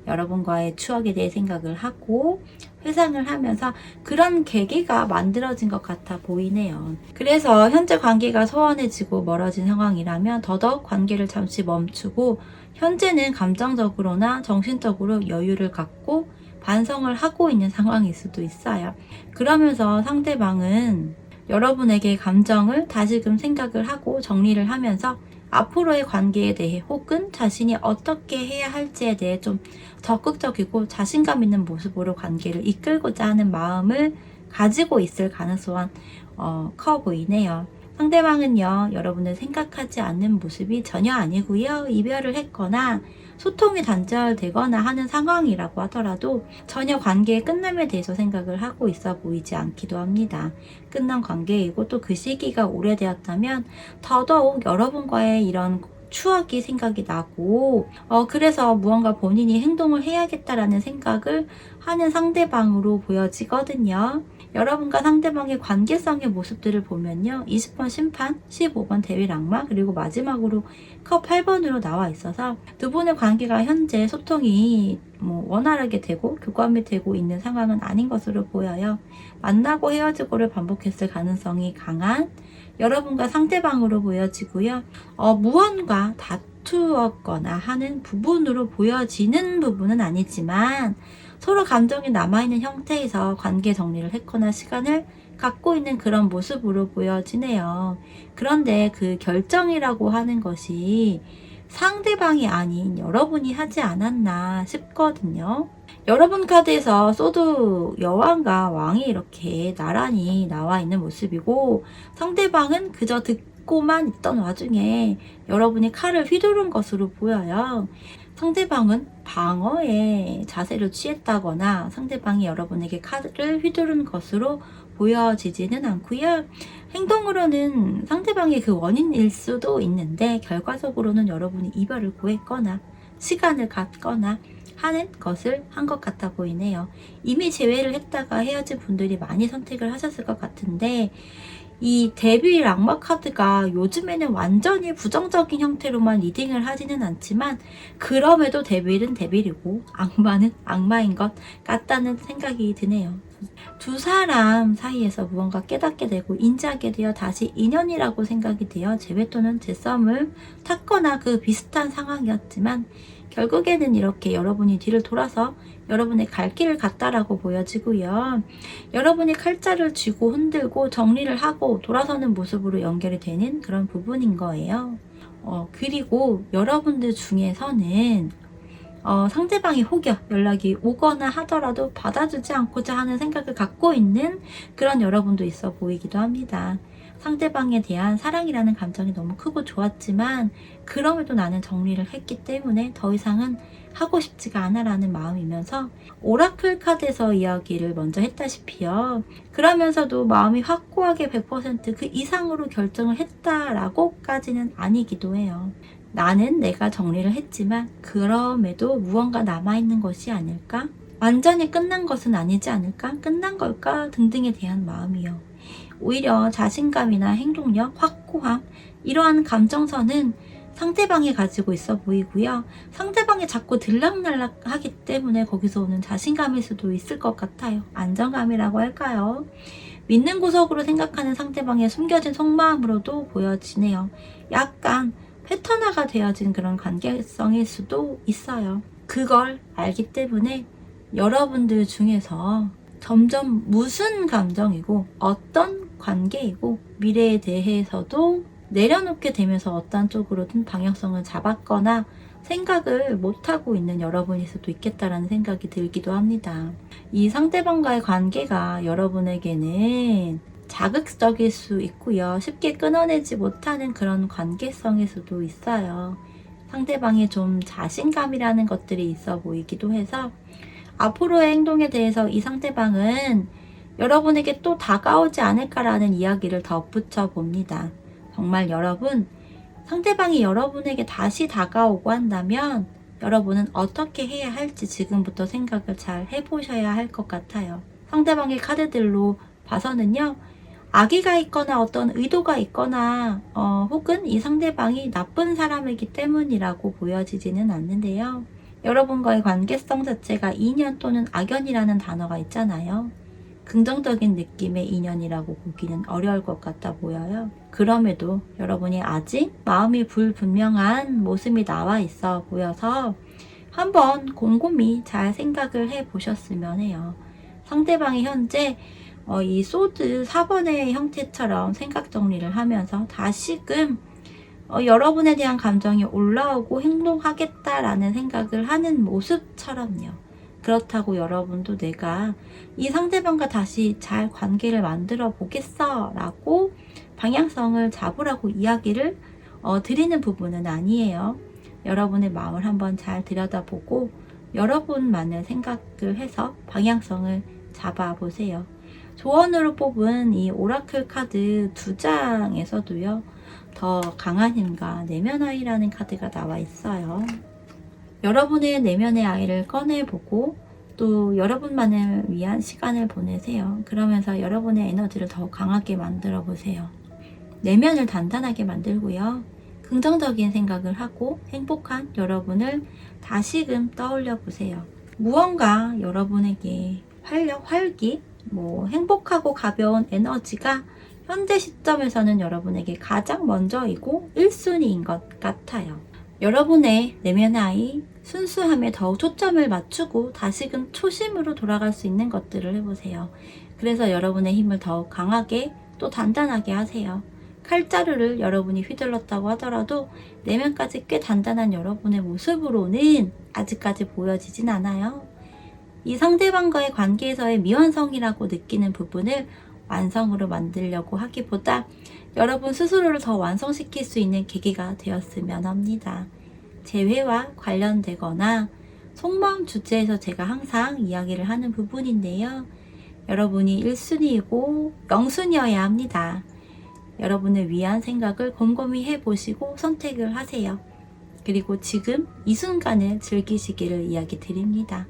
여러분과의 추억에 대해 생각을 하고 회상을 하면서 그런 계기가 만들어진 것 같아 보이네요. 그래서 현재 관계가 소원해지고 멀어진 상황이라면 더더욱 관계를 잠시 멈추고 현재는 감정적으로나 정신적으로 여유를 갖고 반성을 하고 있는 상황일 수도 있어요. 그러면서 상대방은 여러분에게 감정을 다시금 생각을 하고 정리를 하면서 앞으로의 관계에 대해 혹은 자신이 어떻게 해야 할지에 대해 좀 적극적이고 자신감 있는 모습으로 관계를 이끌고자 하는 마음을 가지고 있을 가능성은 커 보이네요. 상대방은요, 여러분을 생각하지 않는 모습이 전혀 아니고요. 이별을 했거나 소통이 단절되거나 하는 상황이라고 하더라도 전혀 관계의 끝남에 대해서 생각을 하고 있어 보이지 않기도 합니다. 끝난 관계이고 또 그 시기가 오래되었다면 더더욱 여러분과의 이런 추억이 생각이 나고 그래서 무언가 본인이 행동을 해야겠다라는 생각을 하는 상대방으로 보여지거든요. 여러분과 상대방의 관계성의 모습들을 보면요. 20번 심판, 15번 대위 악마, 그리고 마지막으로 컵 8번으로 나와 있어서 두 분의 관계가 현재 소통이 원활하게 되고 교감이 되고 있는 상황은 아닌 것으로 보여요. 만나고 헤어지고를 반복했을 가능성이 강한 여러분과 상대방으로 보여지고요. 무언가 다투었거나 하는 부분으로 보여지는 부분은 아니지만 서로 감정이 남아있는 형태에서 관계 정리를 했거나 시간을 갖고 있는 그런 모습으로 보여지네요. 그런데 그 결정이라고 하는 것이 상대방이 아닌 여러분이 하지 않았나 싶거든요. 여러분 카드에서 소드 여왕과 왕이 이렇게 나란히 나와 있는 모습이고 상대방은 그저 듣고만 있던 와중에 여러분이 칼을 휘두른 것으로 보여요. 상대방은 방어의 자세를 취했다거나 상대방이 여러분에게 칼을 휘두른 것으로 보여지지는 않고요. 행동으로는 상대방의 그 원인일 수도 있는데 결과적으로는 여러분이 이별을 구했거나 시간을 갖거나 하는 것을 한 것 같아 보이네요. 이미 재회를 했다가 헤어진 분들이 많이 선택을 하셨을 것 같은데 이 데빌 악마 카드가 요즘에는 완전히 부정적인 형태로만 리딩을 하지는 않지만 그럼에도 데빌은 데빌이고 악마는 악마인 것 같다는 생각이 드네요. 두 사람 사이에서 무언가 깨닫게 되고 인지하게 되어 다시 인연이라고 생각이 되어 재회 또는 재썸을 탔거나 그 비슷한 상황이었지만 결국에는 이렇게 여러분이 뒤를 돌아서 여러분의 갈 길을 갔다라고 보여지고요. 여러분이 칼자를 쥐고 흔들고 정리를 하고 돌아서는 모습으로 연결이 되는 그런 부분인 거예요. 그리고 여러분들 중에서는 상대방이 혹여 연락이 오거나 하더라도 받아주지 않고자 하는 생각을 갖고 있는 그런 여러분도 있어 보이기도 합니다. 상대방에 대한 사랑이라는 감정이 너무 크고 좋았지만 그럼에도 나는 정리를 했기 때문에 더 이상은 하고 싶지가 않아 라는 마음이면서 오라클 카드에서 이야기를 먼저 했다시피요. 그러면서도 마음이 확고하게 100%그 이상으로 결정을 했다라고까지는 아니기도 해요. 나는 내가 정리를 했지만 그럼에도 무언가 남아있는 것이 아닐까? 완전히 끝난 것은 아니지 않을까? 끝난 걸까? 등등에 대한 마음이요. 오히려 자신감이나 행동력, 확고함 이러한 감정선은 상대방이 가지고 있어 보이고요. 상대방이 자꾸 들락날락하기 때문에 거기서 오는 자신감일 수도 있을 것 같아요. 안정감이라고 할까요? 믿는 구석으로 생각하는 상대방의 숨겨진 속마음으로도 보여지네요. 약간 패턴화가 되어진 그런 관계성일 수도 있어요. 그걸 알기 때문에 여러분들 중에서 점점 무슨 감정이고 어떤 관계이고 미래에 대해서도 내려놓게 되면서 어떤 쪽으로든 방향성을 잡았거나 생각을 못하고 있는 여러분일 수도 있겠다라는 생각이 들기도 합니다. 이 상대방과의 관계가 여러분에게는 자극적일 수 있고요. 쉽게 끊어내지 못하는 그런 관계성일 수도 있어요. 상대방이 좀 자신감이라는 것들이 있어 보이기도 해서 앞으로의 행동에 대해서 이 상대방은 여러분에게 또 다가오지 않을까라는 이야기를 덧붙여 봅니다. 정말 여러분, 상대방이 여러분에게 다시 다가오고 한다면 여러분은 어떻게 해야 할지 지금부터 생각을 잘 해보셔야 할 것 같아요. 상대방의 카드들로 봐서는요. 악의가 있거나 어떤 의도가 있거나 혹은 이 상대방이 나쁜 사람이기 때문이라고 보여지지는 않는데요. 여러분과의 관계성 자체가 인연 또는 악연이라는 단어가 있잖아요. 긍정적인 느낌의 인연이라고 보기는 어려울 것 같아 보여요. 그럼에도 여러분이 아직 마음이 불분명한 모습이 나와 있어 보여서 한번 곰곰이 잘 생각을 해 보셨으면 해요. 상대방이 현재 이 소드 4번의 형태처럼 생각 정리를 하면서 다시금 여러분에 대한 감정이 올라오고 행동하겠다라는 생각을 하는 모습처럼요. 그렇다고 여러분도 내가 이 상대방과 다시 잘 관계를 만들어 보겠어 라고 방향성을 잡으라고 이야기를 드리는 부분은 아니에요. 여러분의 마음을 한번 잘 들여다보고 여러분만의 생각을 해서 방향성을 잡아보세요. 조언으로 뽑은 이 오라클 카드 2장에서도요. 더 강한 힘과 내면 아이라는 카드가 나와 있어요. 여러분의 내면의 아이를 꺼내보고 또 여러분만을 위한 시간을 보내세요. 그러면서 여러분의 에너지를 더 강하게 만들어 보세요. 내면을 단단하게 만들고요. 긍정적인 생각을 하고 행복한 여러분을 다시금 떠올려 보세요. 무언가 여러분에게 활기, 행복하고 가벼운 에너지가 현재 시점에서는 여러분에게 가장 먼저이고 1순위인 것 같아요. 여러분의 내면의 아이, 순수함에 더욱 초점을 맞추고 다시금 초심으로 돌아갈 수 있는 것들을 해보세요. 그래서 여러분의 힘을 더욱 강하게 또 단단하게 하세요. 칼자루를 여러분이 휘둘렀다고 하더라도 내면까지 꽤 단단한 여러분의 모습으로는 아직까지 보여지진 않아요. 이 상대방과의 관계에서의 미완성이라고 느끼는 부분을 완성으로 만들려고 하기보다 여러분 스스로를 더 완성시킬 수 있는 계기가 되었으면 합니다. 재회와 관련되거나 속마음 주제에서 제가 항상 이야기를 하는 부분인데요. 여러분이 1순위이고 0순위여야 합니다. 여러분을 위한 생각을 곰곰이 해보시고 선택을 하세요. 그리고 지금 이 순간을 즐기시기를 이야기 드립니다.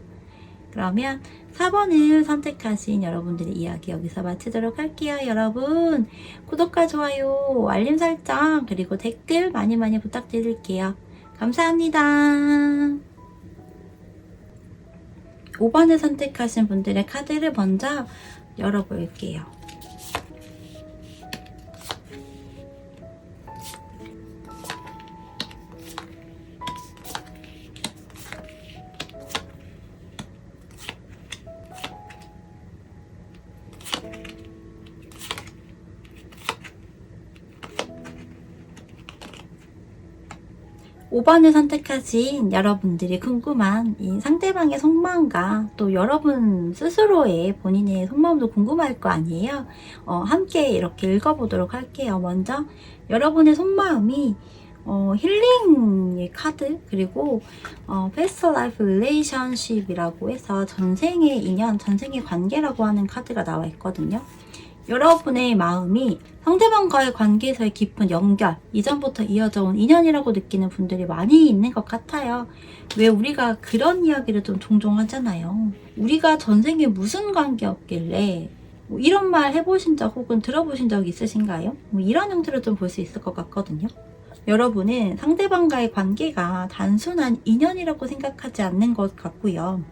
그러면 4번을 선택하신 여러분들의 이야기 여기서 마치도록 할게요. 여러분 구독과 좋아요, 알림 설정 그리고 댓글 많이 부탁드릴게요. 감사합니다. 5번을 선택하신 분들의 카드를 먼저 열어볼게요. 5번을 선택하신 여러분들이 궁금한 이 상대방의 속마음과 또 여러분 스스로의 본인의 속마음도 궁금할 거 아니에요? 함께 이렇게 읽어보도록 할게요. 먼저 여러분의 속마음이 힐링의 카드, 그리고 past life relationship이라고 해서 전생의 인연, 전생의 관계라고 하는 카드가 나와 있거든요. 여러분의 마음이 상대방과의 관계에서의 깊은 연결, 이전부터 이어져 온 인연이라고 느끼는 분들이 많이 있는 것 같아요. 왜 우리가 그런 이야기를 좀 종종 하잖아요. 우리가 전생에 무슨 관계였길래 이런 말 해보신 적 혹은 들어보신 적 있으신가요? 이런 형태로 좀 볼 수 있을 것 같거든요. 여러분은 상대방과의 관계가 단순한 인연이라고 생각하지 않는 것 같고요.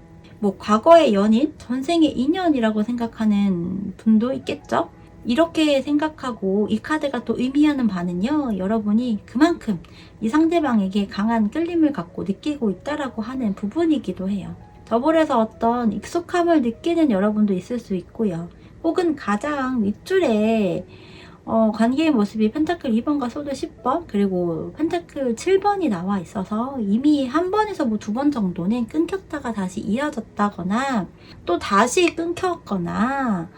과거의 연인, 전생의 인연이라고 생각하는 분도 있겠죠? 이렇게 생각하고 이 카드가 또 의미하는 바는요, 여러분이 그만큼 이 상대방에게 강한 끌림을 갖고 느끼고 있다라고 하는 부분이기도 해요. 더불어서 어떤 익숙함을 느끼는 여러분도 있을 수 있고요. 혹은 가장 윗줄에 관계의 모습이 펜타클 2번과 소드 10번 그리고 펜타클 7번이 나와 있어서 이미 한 번에서 2번 정도는 끊겼다가 다시 이어졌다거나 또 다시 끊겼거나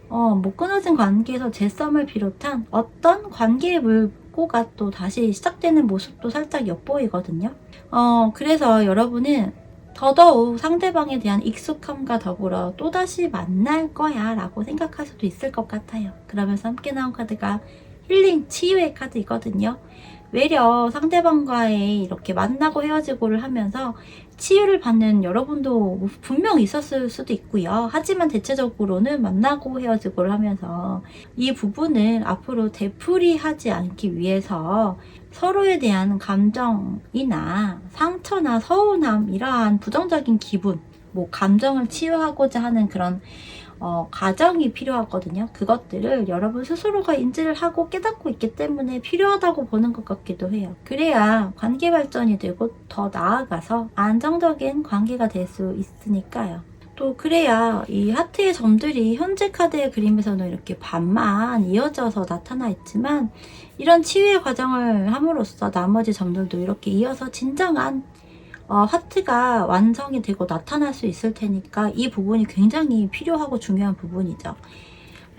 못 끊어진 관계에서 재썸을 비롯한 어떤 관계의 물꼬가 또 다시 시작되는 모습도 살짝 엿보이거든요. 그래서 여러분은 더더욱 상대방에 대한 익숙함과 더불어 또다시 만날 거야 라고 생각할 수도 있을 것 같아요. 그러면서 함께 나온 카드가 힐링, 치유의 카드이거든요. 외려 상대방과의 이렇게 만나고 헤어지고를 하면서 치유를 받는 여러분도 분명 있었을 수도 있고요. 하지만 대체적으로는 만나고 헤어지고를 하면서 이 부분을 앞으로 되풀이하지 않기 위해서 서로에 대한 감정이나 상처나 서운함, 이러한 부정적인 기분, 감정을 치유하고자 하는 그런 과정이 필요하거든요. 그것들을 여러분 스스로가 인지를 하고 깨닫고 있기 때문에 필요하다고 보는 것 같기도 해요. 그래야 관계 발전이 되고 더 나아가서 안정적인 관계가 될 수 있으니까요. 또 그래야 이 하트의 점들이 현재 카드의 그림에서는 이렇게 반만 이어져서 나타나 있지만 이런 치유의 과정을 함으로써 나머지 점들도 이렇게 이어서 진정한 하트가 완성이 되고 나타날 수 있을 테니까 이 부분이 굉장히 필요하고 중요한 부분이죠.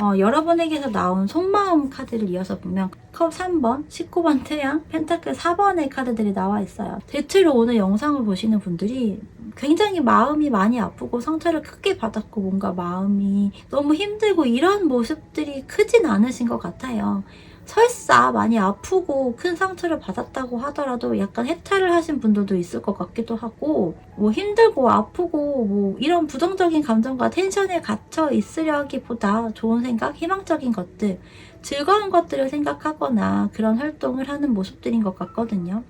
여러분에게서 나온 속마음 카드를 이어서 보면 컵 3번, 19번 태양, 펜타클 4번의 카드들이 나와 있어요. 대체로 오늘 영상을 보시는 분들이 굉장히 마음이 많이 아프고 상처를 크게 받았고 뭔가 마음이 너무 힘들고 이런 모습들이 크진 않으신 것 같아요. 설사 많이 아프고 큰 상처를 받았다고 하더라도 약간 해탈을 하신 분들도 있을 것 같기도 하고, 뭐 힘들고 아프고 뭐 이런 부정적인 감정과 텐션에 갇혀 있으려기보다 좋은 생각, 희망적인 것들, 즐거운 것들을 생각하거나 그런 활동을 하는 모습들인 것 같거든요.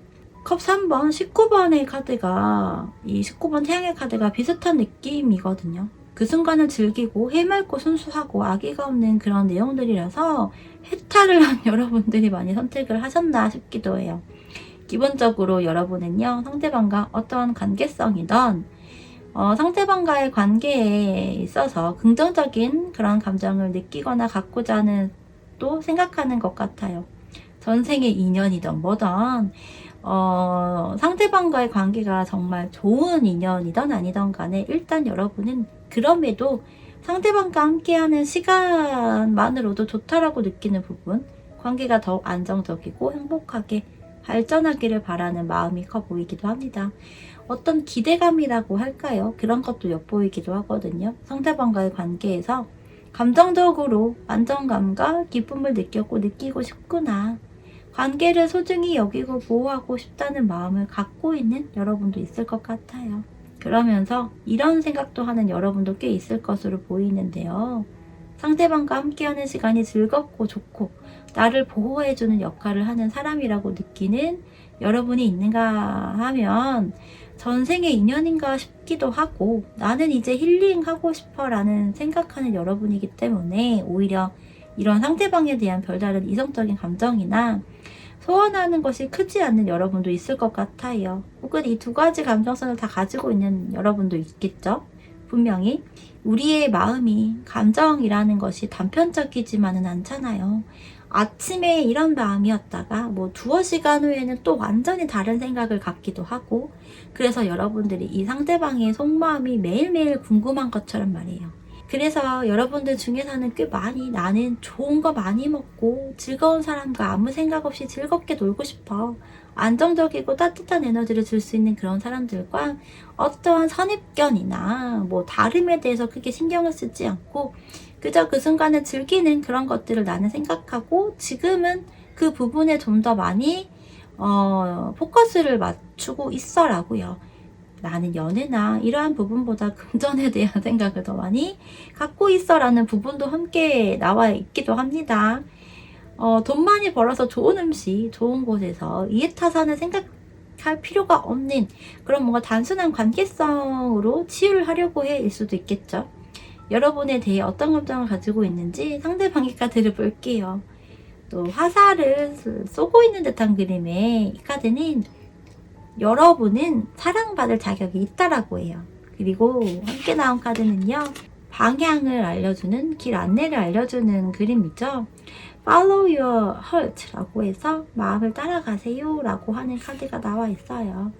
컵 3번, 19번의 카드가, 이 19번 태양의 카드가 비슷한 느낌이거든요. 그 순간을 즐기고 해맑고 순수하고 악의가 없는 그런 내용들이라서 해탈을 한 여러분들이 많이 선택을 하셨나 싶기도 해요. 기본적으로 여러분은요, 상대방과 어떠한 관계성이든 상대방과의 관계에 있어서 긍정적인 그런 감정을 느끼거나 갖고자 하는 또 생각하는 것 같아요. 전생의 인연이든 뭐든 상대방과의 관계가 정말 좋은 인연이든 아니든 간에 일단 여러분은 그럼에도 상대방과 함께하는 시간만으로도 좋다라고 느끼는 부분, 관계가 더욱 안정적이고 행복하게 발전하기를 바라는 마음이 커 보이기도 합니다. 어떤 기대감이라고 할까요? 그런 것도 엿보이기도 하거든요. 상대방과의 관계에서 감정적으로 안정감과 기쁨을 느끼고 싶구나. 관계를 소중히 여기고 보호하고 싶다는 마음을 갖고 있는 여러분도 있을 것 같아요. 그러면서 이런 생각도 하는 여러분도 꽤 있을 것으로 보이는데요. 상대방과 함께하는 시간이 즐겁고 좋고 나를 보호해주는 역할을 하는 사람이라고 느끼는 여러분이 있는가 하면 전생의 인연인가 싶기도 하고, 나는 이제 힐링하고 싶어 라는 생각하는 여러분이기 때문에 오히려 이런 상대방에 대한 별다른 이성적인 감정이나 소원하는 것이 크지 않는 여러분도 있을 것 같아요. 혹은 이 두 가지 감정선을 다 가지고 있는 여러분도 있겠죠. 분명히 우리의 마음이, 감정이라는 것이 단편적이지만은 않잖아요. 아침에 이런 마음이었다가 뭐 두어 시간 후에는 또 완전히 다른 생각을 갖기도 하고, 그래서 여러분들이 이 상대방의 속마음이 매일매일 궁금한 것처럼 말이에요. 그래서 여러분들 중에서는 꽤 많이 나는 좋은 거 많이 먹고 즐거운 사람과 아무 생각 없이 즐겁게 놀고 싶어, 안정적이고 따뜻한 에너지를 줄 수 있는 그런 사람들과 어떠한 선입견이나 뭐 다름에 대해서 크게 신경을 쓰지 않고 그저 그 순간을 즐기는 그런 것들을 나는 생각하고 지금은 그 부분에 좀 더 많이 포커스를 맞추고 있어라고요. 나는 연애나 이러한 부분보다 금전에 대한 생각을 더 많이 갖고 있어라는 부분도 함께 나와 있기도 합니다. 돈 많이 벌어서 좋은 음식, 좋은 곳에서 이해타산을 생각할 필요가 없는 그런 뭔가 단순한 관계성으로 치유를 하려고 해일 수도 있겠죠. 여러분에 대해 어떤 감정을 가지고 있는지 상대방의 카드를 볼게요. 또 화살을 쏘고 있는 듯한 그림의 이 카드는 여러분은 사랑받을 자격이 있다라고 해요. 그리고 함께 나온 카드는요, 방향을 알려주는, 길 안내를 알려주는 그림이죠. Follow your heart 라고 해서 마음을 따라가세요 라고 하는 카드가 나와 있어요.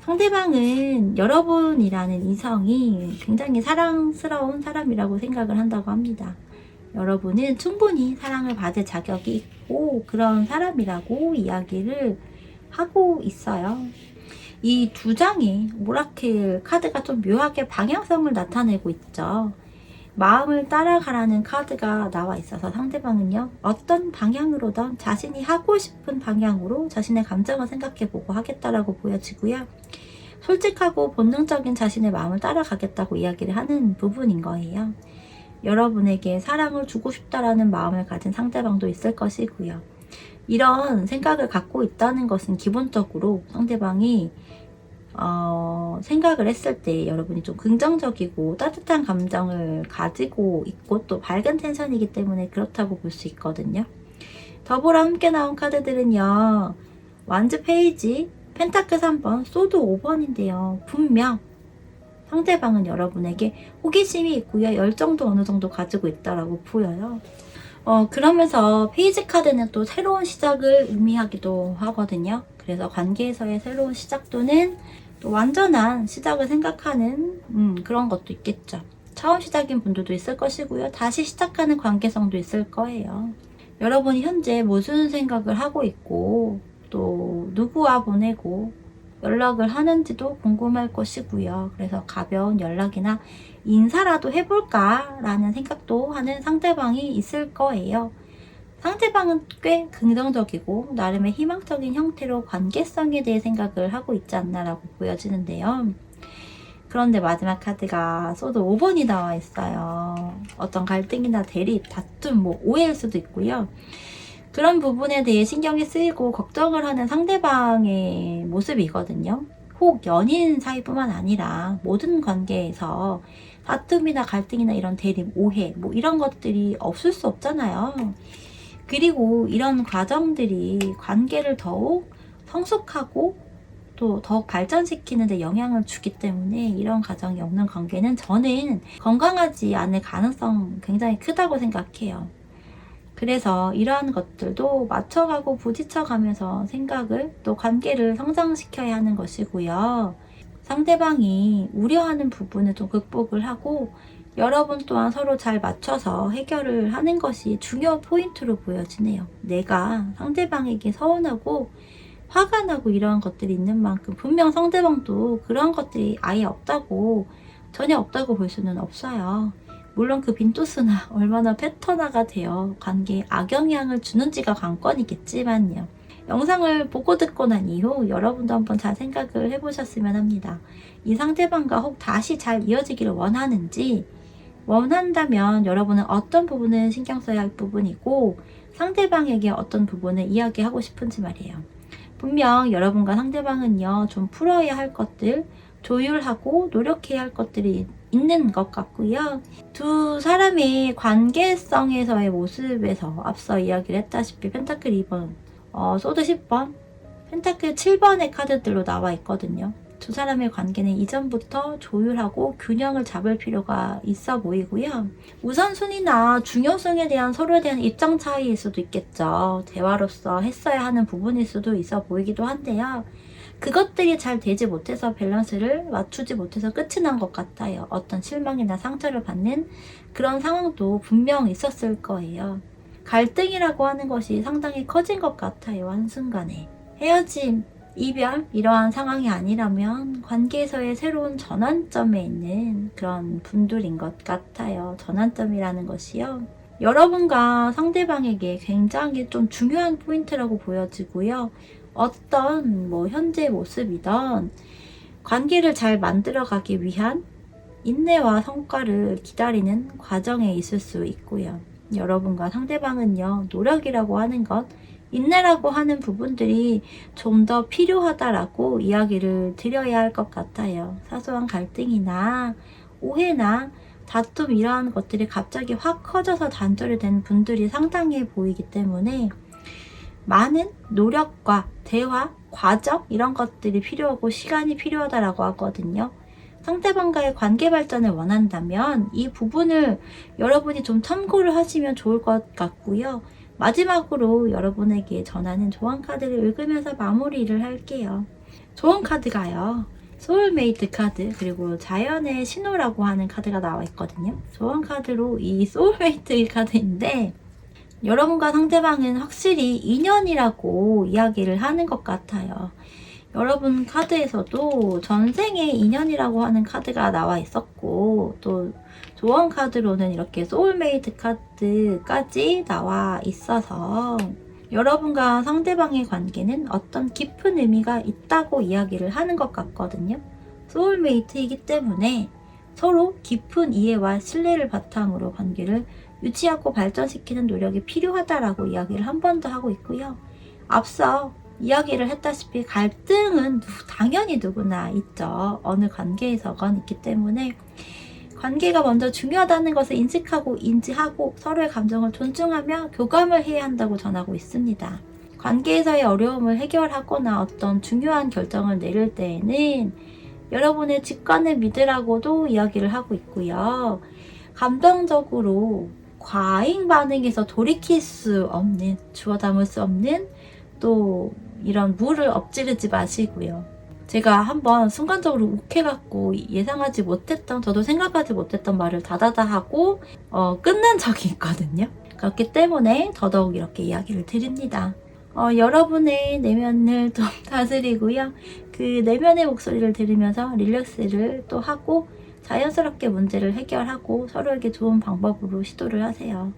상대방은 여러분이라는 이성이 굉장히 사랑스러운 사람이라고 생각을 한다고 합니다. 여러분은 충분히 사랑을 받을 자격이 있고 그런 사람이라고 이야기를 하고 있어요. 이 두 장의 오라클 카드가 좀 묘하게 방향성을 나타내고 있죠. 마음을 따라가라는 카드가 나와 있어서 상대방은요, 어떤 방향으로든 자신이 하고 싶은 방향으로 자신의 감정을 생각해보고 하겠다라고 보여지고요. 솔직하고 본능적인 자신의 마음을 따라가겠다고 이야기를 하는 부분인 거예요. 여러분에게 사랑을 주고 싶다라는 마음을 가진 상대방도 있을 것이고요. 이런 생각을 갖고 있다는 것은 기본적으로 상대방이 생각을 했을 때 여러분이 좀 긍정적이고 따뜻한 감정을 가지고 있고 또 밝은 텐션이기 때문에 그렇다고 볼 수 있거든요. 더불어 함께 나온 카드들은요, 완즈 페이지, 펜타클 3번, 소드 5번인데요. 분명 상대방은 여러분에게 호기심이 있고요, 열정도 어느 정도 가지고 있다라고 보여요. 그러면서 페이지 카드는 또 새로운 시작을 의미하기도 하거든요. 그래서 관계에서의 새로운 시작 또는 또 완전한 시작을 생각하는 그런 것도 있겠죠. 처음 시작인 분들도 있을 것이고요. 다시 시작하는 관계성도 있을 거예요. 여러분이 현재 무슨 생각을 하고 있고 또 누구와 보내고 연락을 하는지도 궁금할 것이고요. 그래서 가벼운 연락이나 인사라도 해볼까 라는 생각도 하는 상대방이 있을 거예요. 상대방은 꽤 긍정적이고 나름의 희망적인 형태로 관계성에 대해 생각을 하고 있지 않나 라고 보여지는데요. 그런데 마지막 카드가 소드 5번이 나와 있어요. 어떤 갈등이나 대립, 다툼, 오해일 수도 있고요. 그런 부분에 대해 신경이 쓰이고 걱정을 하는 상대방의 모습이거든요. 혹 연인 사이뿐만 아니라 모든 관계에서 다툼이나 갈등이나 이런 대립, 오해 이런 것들이 없을 수 없잖아요. 그리고 이런 과정들이 관계를 더욱 성숙하고 또 더욱 발전시키는 데 영향을 주기 때문에 이런 과정이 없는 관계는 저는 건강하지 않을 가능성 굉장히 크다고 생각해요. 그래서 이러한 것들도 맞춰가고 부딪혀가면서 생각을 또 관계를 성장시켜야 하는 것이고요. 상대방이 우려하는 부분을 좀 극복을 하고 여러분 또한 서로 잘 맞춰서 해결을 하는 것이 중요 포인트로 보여지네요. 내가 상대방에게 서운하고 화가 나고 이러한 것들이 있는 만큼 분명 상대방도 그런 것들이 아예 없다고, 전혀 없다고 볼 수는 없어요. 물론 그 빈도수나 얼마나 패턴화가 되어 관계에 악영향을 주는지가 관건이겠지만요. 영상을 보고 듣고 난 이후 여러분도 한번 잘 생각을 해보셨으면 합니다. 이 상대방과 혹 다시 잘 이어지기를 원한다면 여러분은 어떤 부분을 신경 써야 할 부분이고 상대방에게 어떤 부분을 이야기하고 싶은지 말이에요. 분명 여러분과 상대방은요, 좀 풀어야 할 것들, 조율하고 노력해야 할 것들이 있는 것 같고요. 두 사람의 관계성에서의 모습에서 앞서 이야기를 했다시피 펜타클 2번, 소드 10번, 펜타클 7번의 카드들로 나와 있거든요. 두 사람의 관계는 이전부터 조율하고 균형을 잡을 필요가 있어 보이고요. 우선순위나 중요성에 대한 서로에 대한 입장 차이일 수도 있겠죠. 대화로서 했어야 하는 부분일 수도 있어 보이기도 한데요. 그것들이 잘 되지 못해서 밸런스를 맞추지 못해서 끝이 난 것 같아요. 어떤 실망이나 상처를 받는 그런 상황도 분명 있었을 거예요. 갈등이라고 하는 것이 상당히 커진 것 같아요. 한순간에. 헤어짐, 이별, 이러한 상황이 아니라면 관계에서의 새로운 전환점에 있는 그런 분들인 것 같아요. 전환점이라는 것이요. 여러분과 상대방에게 굉장히 좀 중요한 포인트라고 보여지고요. 어떤 현재 모습이던 관계를 잘 만들어가기 위한 인내와 성과를 기다리는 과정에 있을 수 있고요. 여러분과 상대방은요, 노력이라고 하는 것, 인내라고 하는 부분들이 좀 더 필요하다라고 이야기를 드려야 할 것 같아요. 사소한 갈등이나 오해나 다툼 이러한 것들이 갑자기 확 커져서 단절이 된 분들이 상당히 보이기 때문에 많은 노력과 대화, 과정 이런 것들이 필요하고 시간이 필요하다라고 하거든요. 상대방과의 관계 발전을 원한다면 이 부분을 여러분이 좀 참고를 하시면 좋을 것 같고요. 마지막으로 여러분에게 전하는 조언 카드를 읽으면서 마무리를 할게요. 조언 카드가요, 소울메이트 카드 그리고 자연의 신호라고 하는 카드가 나와 있거든요. 조언 카드로 이 소울메이트 카드인데 여러분과 상대방은 확실히 인연이라고 이야기를 하는 것 같아요. 여러분 카드에서도 전생의 인연이라고 하는 카드가 나와 있었고 또 조언 카드로는 이렇게 소울메이트 카드까지 나와 있어서 여러분과 상대방의 관계는 어떤 깊은 의미가 있다고 이야기를 하는 것 같거든요. 소울메이트이기 때문에 서로 깊은 이해와 신뢰를 바탕으로 관계를 유지하고 발전시키는 노력이 필요하다라고 이야기를 한 번 더 하고 있고요. 앞서 이야기를 했다시피 갈등은 당연히 누구나 있죠. 어느 관계에서건 있기 때문에 관계가 먼저 중요하다는 것을 인식하고 인지하고 서로의 감정을 존중하며 교감을 해야 한다고 전하고 있습니다. 관계에서의 어려움을 해결하거나 어떤 중요한 결정을 내릴 때에는 여러분의 직관을 믿으라고도 이야기를 하고 있고요. 감정적으로 과잉 반응에서 돌이킬 수 없는, 주워 담을 수 없는 또 이런 물을 엎지르지 마시고요. 제가 한번 순간적으로 욱해갖고 예상하지 못했던, 저도 생각하지 못했던 말을 다다다 하고 끊는 적이 있거든요. 그렇기 때문에 더더욱 이렇게 이야기를 드립니다. 여러분의 내면을 좀 다스리고요. 그 내면의 목소리를 들으면서 릴렉스를 또 하고 자연스럽게 문제를 해결하고 서로에게 좋은 방법으로 시도를 하세요.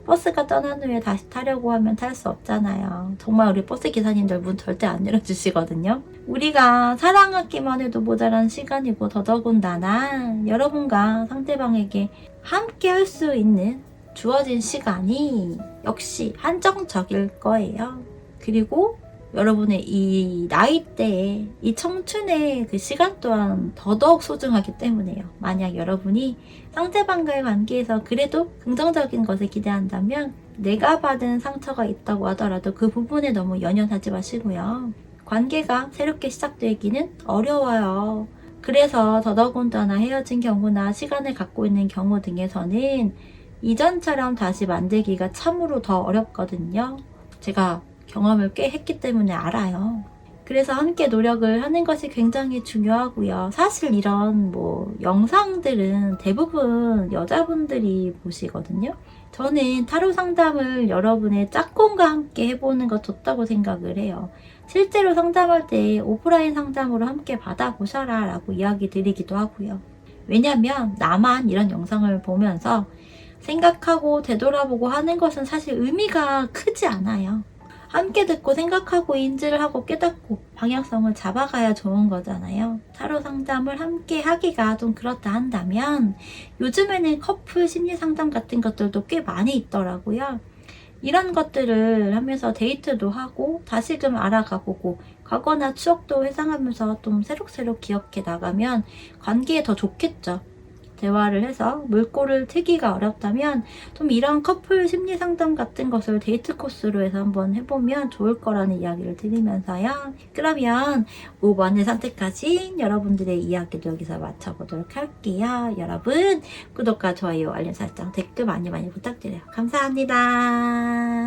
버스가 떠난 후에 다시 타려고 하면 탈 수 없잖아요. 정말 우리 버스 기사님들 문 절대 안 열어주시거든요. 우리가 사랑하기만 해도 모자란 시간이고 더더군다나 여러분과 상대방에게 함께 할 수 있는 주어진 시간이 역시 한정적일 거예요. 그리고 여러분의 이 나이대에 이 청춘의 그 시간 또한 더더욱 소중하기 때문에요. 만약 여러분이 상대방과의 관계에서 그래도 긍정적인 것을 기대한다면 내가 받은 상처가 있다고 하더라도 그 부분에 너무 연연하지 마시고요. 관계가 새롭게 시작되기는 어려워요. 그래서 더더군다나 헤어진 경우나 시간을 갖고 있는 경우 등에서는 이전처럼 다시 만들기가 참으로 더 어렵거든요. 제가 경험을 꽤 했기 때문에 알아요. 그래서 함께 노력을 하는 것이 굉장히 중요하고요. 사실 이런 영상들은 대부분 여자분들이 보시거든요. 저는 타로 상담을 여러분의 짝꿍과 함께 해보는 거 좋다고 생각을 해요. 실제로 상담할 때 오프라인 상담으로 함께 받아보셔라 라고 이야기 드리기도 하고요. 왜냐면 나만 이런 영상을 보면서 생각하고 되돌아보고 하는 것은 사실 의미가 크지 않아요. 함께 듣고 생각하고 인지를 하고 깨닫고 방향성을 잡아가야 좋은 거잖아요. 타로 상담을 함께 하기가 좀 그렇다 한다면 요즘에는 커플 심리 상담 같은 것들도 꽤 많이 있더라고요. 이런 것들을 하면서 데이트도 하고 다시 좀 알아가보고 과거나 추억도 회상하면서 좀 새록새록 기억해 나가면 관계에 더 좋겠죠. 대화를 해서 물꼬를 트기가 어렵다면 좀 이런 커플 심리 상담 같은 것을 데이트 코스로 해서 한번 해보면 좋을 거라는 이야기를 드리면서요. 그러면 5번을 선택하신 여러분들의 이야기도 여기서 마쳐보도록 할게요. 여러분 구독과 좋아요, 알림 설정, 댓글 많이 부탁드려요. 감사합니다.